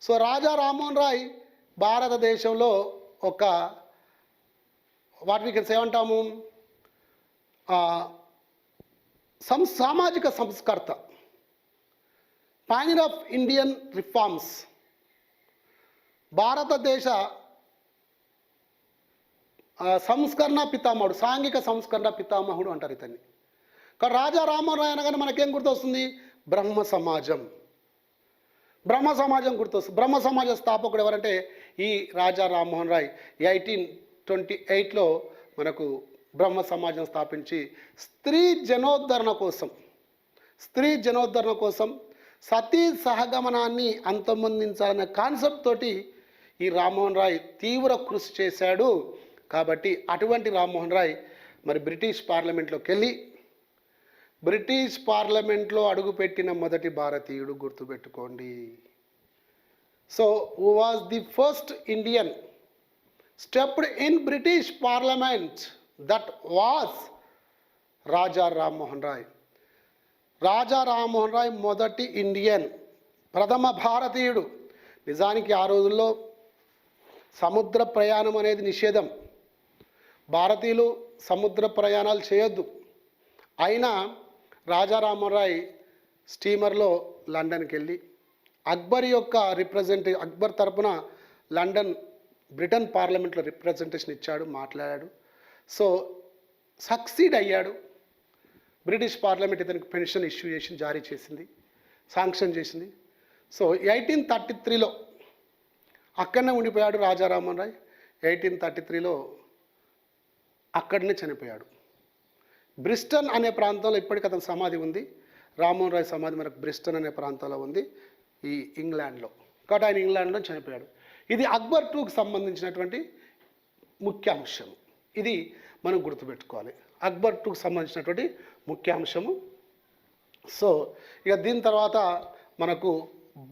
సో రాజా రామ్మోహన్ రాయ్ భారతదేశంలో ఒక వాట్ వీ కెన్ సే ఏమంటాము సామాజిక సంస్కర్త, పైనీర్ ఆఫ్ ఇండియన్ రిఫార్మ్స్, భారతదేశ సంస్కరణ పితామహుడు, సాంఘిక సంస్కరణ పితామహుడు అంటారు ఇతన్ని. కానీ రాజా రామ్మోహన్ రాయ్ అనగానే మనకేం గుర్తొస్తుంది? బ్రహ్మ సమాజం. బ్రహ్మ సమాజం గుర్తొస్తుంది. బ్రహ్మ సమాజ స్థాపకుడు ఎవరంటే ఈ రాజా రామ్మోహన్ రాయ్ 1828లో మనకు బ్రహ్మ సమాజం స్థాపించి స్త్రీ జనోద్ధరణ కోసం సతీ సహగమనాన్ని అంతమొందించాలనే కాన్సెప్ట్ తోటి ఈ రామ్మోహన్ రాయ్ తీవ్ర కృషి చేశాడు. కాబట్టి అటువంటి రామ్మోహన్ రాయ్ మరి బ్రిటిష్ పార్లమెంట్లోకి వెళ్ళి బ్రిటిష్ పార్లమెంట్లో అడుగుపెట్టిన మొదటి భారతీయుడు, గుర్తుపెట్టుకోండి. So who was the first Indian stepped in British parliament? That was Raja Rammohan Roy. Raja Rammohan Roy మొదటి ఇండియన్, ప్రథమ భారతీయుడు. నిజానికి ఆ రోజుల్లో సముద్ర ప్రయాణం అనేది నిషేధం. భారతీయులు సముద్ర ప్రయాణాలు చేయొద్దు. అయినా రాజా రామ్మోహన్ రాయ్ స్టీమర్లో లండన్కి వెళ్ళి అక్బర్ యొక్క అక్బర్ తరపున లండన్ బ్రిటన్ పార్లమెంట్లో రిప్రజెంటేషన్ ఇచ్చాడు, మాట్లాడాడు. సో సక్సీడ్ అయ్యాడు. బ్రిటిష్ పార్లమెంట్ ఇతనికి పెన్షన్ ఇష్యూ చేసి జారీ చేసింది, శాంక్షన్ చేసింది. సో 1833లో అక్కడనే ఉండిపోయాడు రాజా రామ్మోహన్ రాయ్. 1833లో అక్కడనే చనిపోయాడు. బ్రిస్టన్ అనే ప్రాంతంలో ఇప్పటికీ అతని సమాధి ఉంది. రామ్మోహన్ రాయ్ సమాధి మనకు బ్రిస్టన్ అనే ప్రాంతంలో ఉంది, ఈ ఇంగ్లాండ్లో. కాబట్టి ఆయన ఇంగ్లాండ్లో చనిపోయాడు. ఇది అక్బర్ టూకి సంబంధించినటువంటి ముఖ్య అంశం. ఇది మనం గుర్తుపెట్టుకోవాలి, అక్బర్ టూకి సంబంధించినటువంటి ముఖ్య అంశము. సో ఇక దీని తర్వాత మనకు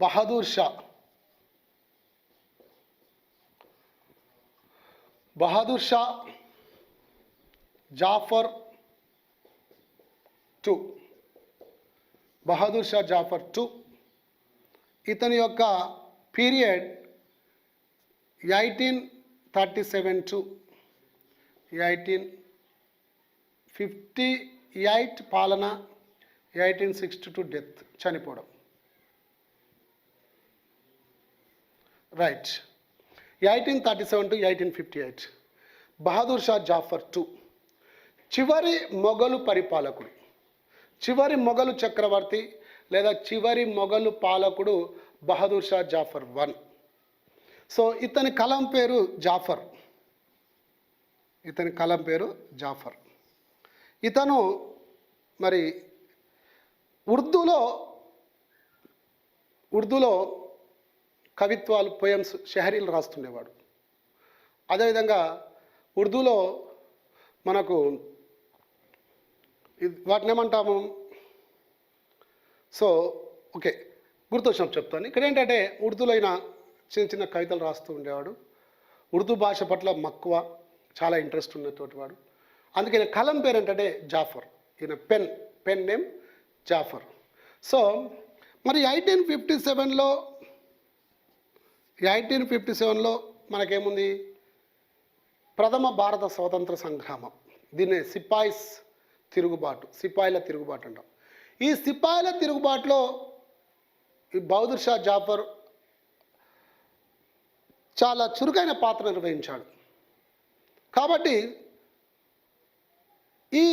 బహదూర్ షా జాఫర్ II. ఇతని యొక్క పీరియడ్ 1837 to 1858 పాలన, 1862 డెత్, చనిపోవడం. Right. 1837 to 1858 Bahadur Shah Zafar II చివరి మొఘలు పరిపాలకుడు, చివరి మొఘలు చక్రవర్తి లేదా చివరి మొఘలు పాలకుడు బహదూర్ షా జాఫర్ I. సో ఇతని కలం పేరు జాఫర్. ఇతను మరి ఉర్దూలో కవిత్వాలు, పోయమ్స్, షహరీలు రాస్తుండేవాడు. అదేవిధంగా ఉర్దూలో మనకు వాటిని ఏమంటాము, సో ఓకే గుర్తొచ్చినప్పుడు చెప్తాను. ఇక్కడ ఏంటంటే ఉర్దూలో అయినా చిన్న చిన్న కవితలు రాస్తూ ఉండేవాడు. ఉర్దూ భాష పట్ల మక్కువ, చాలా ఇంట్రెస్ట్ ఉన్నటువంటి వాడు. అందుకని కలం పేరు ఏంటంటే జాఫర్. ఈయన పెన్ నేమ్ జాఫర్. సో మరి 1857లో మనకేముంది, ప్రథమ భారత స్వాతంత్ర సంగ్రామం. దీన్నే సిపాయిల తిరుగుబాటు అంటాం. ఈ సిపాయిల తిరుగుబాటులో ఈ బహదూర్ షా జాఫర్ చాలా చురుకైన పాత్ర నిర్వహించాడు. కాబట్టి ఈ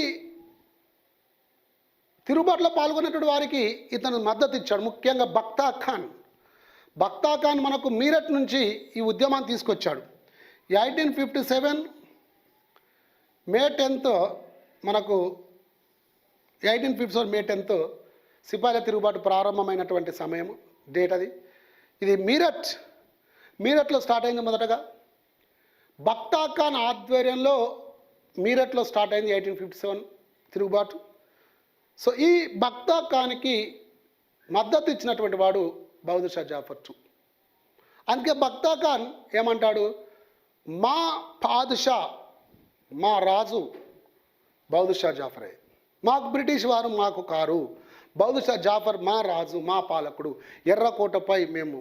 తిరుగుబాటులో పాల్గొన్నటువంటి వారికి ఇతను మద్దతు ఇచ్చాడు. ముఖ్యంగా బక్తా ఖాన్ మనకు మీరట్ నుంచి ఈ ఉద్యమాన్ని తీసుకొచ్చాడు. 1857 మే 10 మనకు 1857 మే 10 సిపాయిల తిరుగుబాటు ప్రారంభమైనటువంటి సమయం, డేట్ అది. ఇది మీరట్లో స్టార్ట్ అయింది. మొదటగా బక్తా ఖాన్ ఆధ్వర్యంలో మీరట్లో స్టార్ట్ అయింది 1857 తిరుగుబాటు. సో ఈ బక్తా ఖాన్కి మద్దతు ఇచ్చినటువంటి వాడు బహదూర్ షా జాఫర్ II. అందుకే బక్తా ఖాన్ ఏమంటాడు, మా పాదుషా, మా రాజు బహదూర్ షా జాఫరే, మాకు బ్రిటిష్ వారు మాకు కారు, బహదూర్ షా జాఫర్ మా రాజు, మా పాలకుడు, ఎర్రకోటపై మేము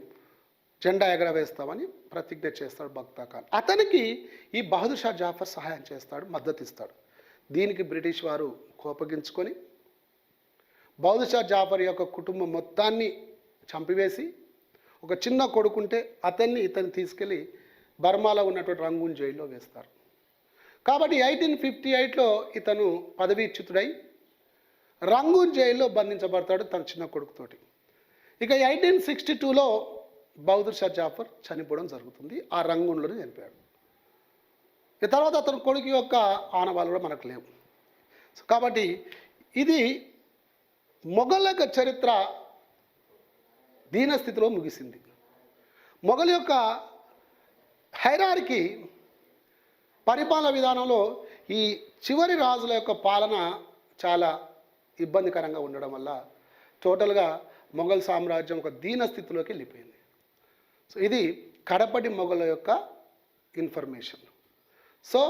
జెండా ఎగరవేస్తామని ప్రతిజ్ఞ చేస్తాడు బక్తా ఖాన్. అతనికి ఈ బహదూర్ షా జాఫర్ సహాయం చేస్తాడు, మద్దతు ఇస్తాడు. దీనికి బ్రిటిష్ వారు కోపగించుకొని బహదూర్ షా జాఫర్ యొక్క కుటుంబం మొత్తాన్ని చంపివేసి, ఒక చిన్న కొడుకుంటే ఇతన్ని తీసుకెళ్ళి బర్మాలో ఉన్నటువంటి రంగూన్ జైల్లో వేస్తారు. కాబట్టి 1858లో ఇతను పదవీచ్యుతుడై రంగూన్ జైల్లో బంధించబడతాడు తన చిన్న కొడుకుతోటి. ఇక 1862లో బహదూర్ షా జాఫర్ చనిపోవడం జరుగుతుంది. ఆ రంగూన్లోనే చనిపోయాడు. ఈ తర్వాత అతని కొడుకు యొక్క ఆనవాళ్ళు కూడా మనకు లేవు. సో కాబట్టి ఇది మొఘల్ యొక్క చరిత్ర దీనస్థితిలో ముగిసింది. మొఘల్ యొక్క హైరార్కీ పరిపాలన విధానంలో ఈ చివరి రాజుల యొక్క పాలన చాలా ఇబ్బందికరంగా ఉండడం వల్ల టోటల్గా మొఘల్ సామ్రాజ్యం ఒక దీనస్థితిలోకి వెళ్ళిపోయింది. సో ఇది కడపటి మొఘల్ యొక్క information. So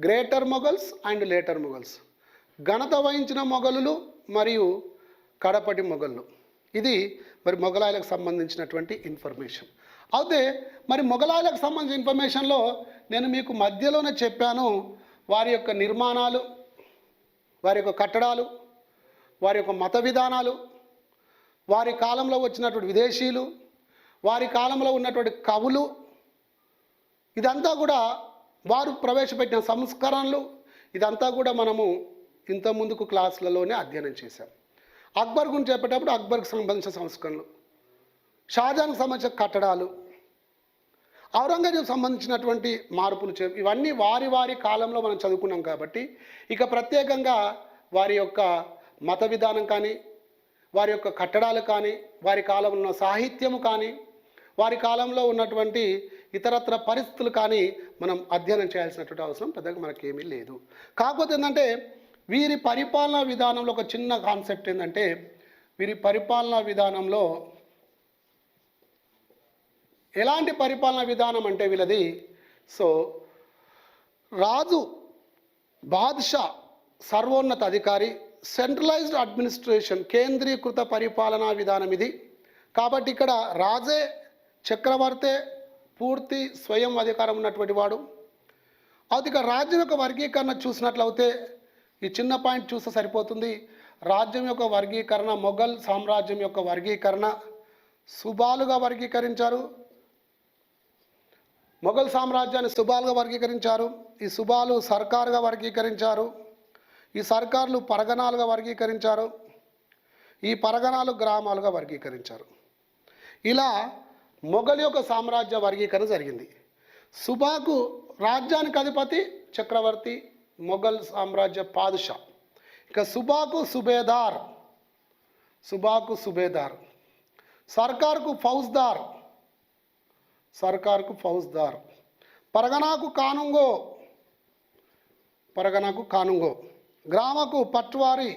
greater Mughals and later Mughals, ఘనత వహించిన మొఘలులు మరియు కడపటి మొఘళ్ళు. ఇది మరి మొఘలాయులకు సంబంధించినటువంటి ఇన్ఫర్మేషన్. అయితే మరి మొఘలాయులకు సంబంధించిన ఇన్ఫర్మేషన్లో నేను మీకు మధ్యలోనే చెప్పాను, వారి యొక్క నిర్మాణాలు, వారి యొక్క కట్టడాలు, వారి యొక్క మత విధానాలు, వారి కాలంలో వచ్చినటువంటి విదేశీయులు, వారి కాలంలో ఉన్నటువంటి కవులు, ఇదంతా కూడా వారు ప్రవేశపెట్టిన సంస్కరణలు, ఇదంతా కూడా మనము ఇంత ముందుకు క్లాసులలోనే అధ్యయనం చేశాం. అక్బర్ గురించి చెప్పేటప్పుడు అక్బర్కి సంబంధించిన సంస్కరణలు, షాజహాన్కి సంబంధించిన కట్టడాలు, ఔరంగజేబు సంబంధించినటువంటి మార్పులు, ఇవన్నీ వారి వారి కాలంలో మనం చదువుకున్నాం. కాబట్టి ఇక ప్రత్యేకంగా వారి యొక్క మత విధానం కానీ, వారి యొక్క కట్టడాలు కానీ, వారి కాలంలో ఉన్న సాహిత్యము కానీ, వారి కాలంలో ఉన్నటువంటి ఇతరత్ర పరిస్థితులు కానీ మనం అధ్యయనం చేయాల్సినటువంటి అవసరం పెద్దగా మనకేమీ లేదు. కాకపోతే ఏంటంటే వీరి పరిపాలనా విధానంలో ఒక చిన్న కాన్సెప్ట్ ఏంటంటే, వీరి పరిపాలనా విధానంలో ఎలాంటి పరిపాలనా విధానం అంటే వీళ్ళది, సో రాజు, బాద్షా సర్వోన్నత అధికారి, సెంట్రలైజ్డ్ అడ్మినిస్ట్రేషన్, కేంద్రీకృత పరిపాలనా విధానం ఇది. కాబట్టి ఇక్కడ రాజే, చక్రవర్తే పూర్తి స్వయం అధికారం ఉన్నటువంటి వాడు. అది ఇక రాజ్యం యొక్క వర్గీకరణ చూసినట్లయితే ఈ చిన్న పాయింట్ చూస్తే సరిపోతుంది. రాజ్యం యొక్క వర్గీకరణ, మొఘల్ సామ్రాజ్యం యొక్క వర్గీకరణ సుబాలుగా వర్గీకరించారు. మొఘల్ సామ్రాజ్యాన్ని సుబాలుగా వర్గీకరించారు. ఈ సుబాలు సర్కారుగా వర్గీకరించారు. ఈ సర్కార్లు పరగణాలుగా వర్గీకరించారు. ఈ పరగణాలు గ్రామాలుగా వర్గీకరించారు. ఇలా మొఘల్ యొక్క సామ్రాజ్య వర్గీకరణ జరిగింది. సుబాకు రాజ్యానికి అధిపతి చక్రవర్తి, మొఘల్ సామ్రాజ్య పాదుషా. ఇక సుబాకు సుబేదార్, సర్కార్కు ఫౌజ్దార్, సర్కార్కు ఫౌజ్దార్, పరగణకు కానుంగో, గ్రామకు పట్వారి,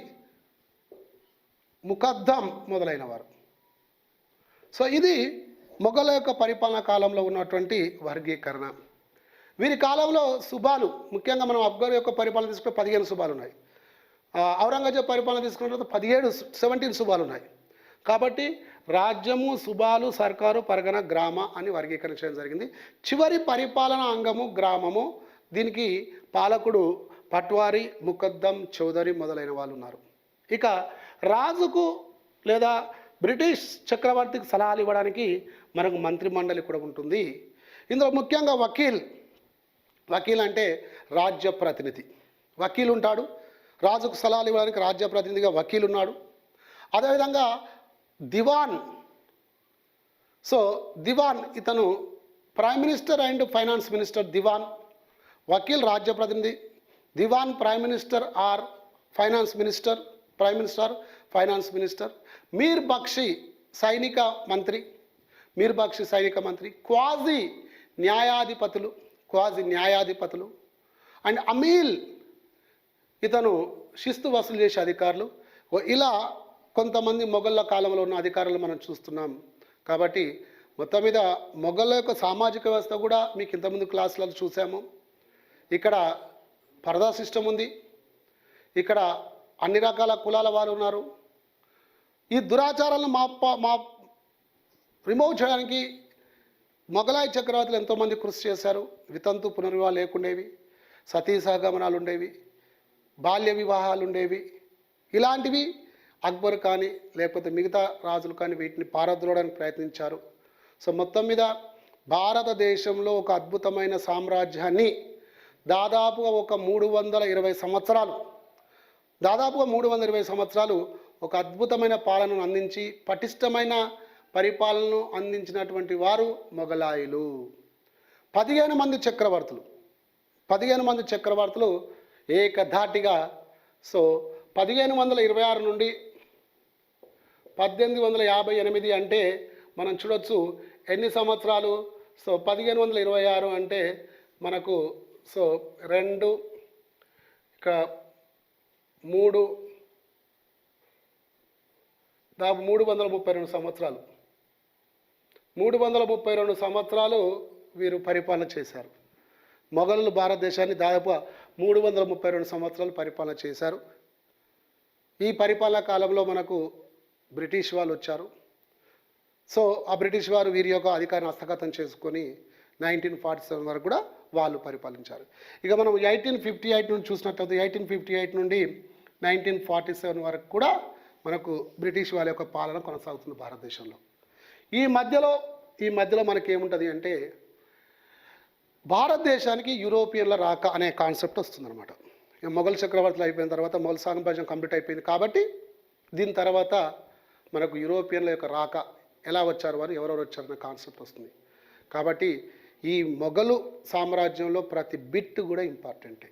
ముకద్దం మొదలైనవారు. సో ఇది మొఘల యొక్క పరిపాలనా కాలంలో ఉన్నటువంటి వర్గీకరణ. వీరి కాలంలో సుబాలు, ముఖ్యంగా మనం అక్బర్ యొక్క పరిపాలన తీసుకుంటే 15 సుబాలు ఉన్నాయి. ఔరంగజేబ్ పరిపాలన తీసుకున్న తర్వాత 17 సుబాలు ఉన్నాయి. కాబట్టి రాజ్యము, సుబాలు, సర్కారు, పరగణ, గ్రామ అని వర్గీకరించడం జరిగింది. చివరి పరిపాలనా అంగము గ్రామము. దీనికి పాలకుడు పట్వారి, ముకద్దం, చౌదరి మొదలైన వాళ్ళు ఉన్నారు. ఇక రాజుకు లేదా బ్రిటిష్ చక్రవర్తికి సలహాలు ఇవ్వడానికి మనకు మంత్రి మండలి కూడా ఉంటుంది. ఇందులో ముఖ్యంగా వకీల్ అంటే రాజ్య ప్రతినిధి. వకీల్ ఉంటాడు. రాజుకు సలహాలు ఇవ్వడానికి రాజ్య ప్రతినిధిగా వకీల్ ఉన్నాడు. అదేవిధంగా దివాన్. సో దివాన్ ఇతను prime minister and finance minister. దివాన్ వకీల్ రాజ్య ప్రతినిధి, దివాన్ prime minister or finance minister, prime minister finance minister. మీర్ బక్షి సైనిక మంత్రి, క్వాజీ న్యాయాధిపతులు అండ్ అమీల్ ఇతను శిస్తు వసూలు చేసే అధికారులు. ఇలా కొంతమంది మొఘళ్ళ కాలంలో ఉన్న అధికారులు మనం చూస్తున్నాం. కాబట్టి మొత్తం మీద మొఘళ్ళ యొక్క సామాజిక వ్యవస్థ కూడా మీకు ఇంతకుముందు క్లాసులలో చూసాము. ఇక్కడ పరదా సిస్టమ్ ఉంది. ఇక్కడ అన్ని రకాల కులాల వారు ఉన్నారు. ఈ దురాచారాలను రిమూవ్ చేయడానికి మొఘలాయి చక్రవర్తులు ఎంతోమంది కృషి చేశారు. వితంతు పునర్వివాహాలు లేకుండేవి, సతీ సహగమనాలు ఉండేవి, బాల్య వివాహాలు ఉండేవి. ఇలాంటివి అక్బర్ కానీ లేకపోతే మిగతా రాజులు కానీ వీటిని పారద్రోలడానికి ప్రయత్నించారు. సో మొత్తం మీద భారతదేశంలో ఒక అద్భుతమైన సామ్రాజ్యాన్ని దాదాపుగా 320 సంవత్సరాలు ఒక అద్భుతమైన పాలనను అందించి పటిష్టమైన పరిపాలనను అందించినటువంటి వారు మొఘలాయులు. 15 మంది చక్రవర్తులు ఏకధాటిగా. సో 1526 నుండి 1858 అంటే మనం చూడొచ్చు ఎన్ని సంవత్సరాలు. సో 1526 అంటే మనకు 2 ఇక్కడ 3 దాదాపు 332 సంవత్సరాలు. 332 సంవత్సరాలు వీరు పరిపాలన చేశారు. మొఘలులు భారతదేశాన్ని దాదాపు 332 సంవత్సరాలు పరిపాలన చేశారు. ఈ పరిపాలనా కాలంలో మనకు బ్రిటిష్ వాళ్ళు వచ్చారు. సో ఆ బ్రిటిష్ వారు వీరి యొక్క అధికారాన్ని హస్తగతం చేసుకొని 1947 వరకు కూడా వాళ్ళు పరిపాలించారు. ఇక మనం 1858 నుండి చూసినట్లయితే 1858 నుండి 1947 వరకు కూడా మనకు బ్రిటిష్ వాళ్ళ యొక్క పాలన కొనసాగుతుంది భారతదేశంలో. ఈ మధ్యలో మనకేముంటుంది అంటే భారతదేశానికి యూరోపియన్ల రాక అనే కాన్సెప్ట్ వస్తుందన్నమాట. మొఘల్ చక్రవర్తులు అయిపోయిన తర్వాత మొఘల్ సామ్రాజ్యం కంప్లీట్ అయిపోయింది. కాబట్టి దీని తర్వాత మనకు యూరోపియన్ల యొక్క రాక, ఎలా వచ్చారు వారు, ఎవరెవరు వచ్చారు అనే కాన్సెప్ట్ వస్తుంది. కాబట్టి ఈ మొఘలు సామ్రాజ్యంలో ప్రతి బిట్ కూడా ఇంపార్టెంటే.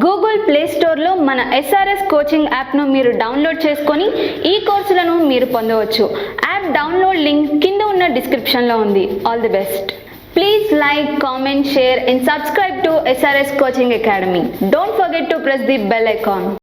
గూగుల్ ప్లే స్టోర్లో మన ఎస్ఆర్ఎస్ కోచింగ్ యాప్ను మీరు డౌన్లోడ్ చేసుకొని ఈ కోర్సులను మీరు పొందవచ్చు. యాప్ డౌన్లోడ్ లింక్ కింద ఉన్న డిస్క్రిప్షన్లో ఉంది. All the best. Please like, comment, share and subscribe to SRS Coaching Academy. Don't forget to press the bell icon.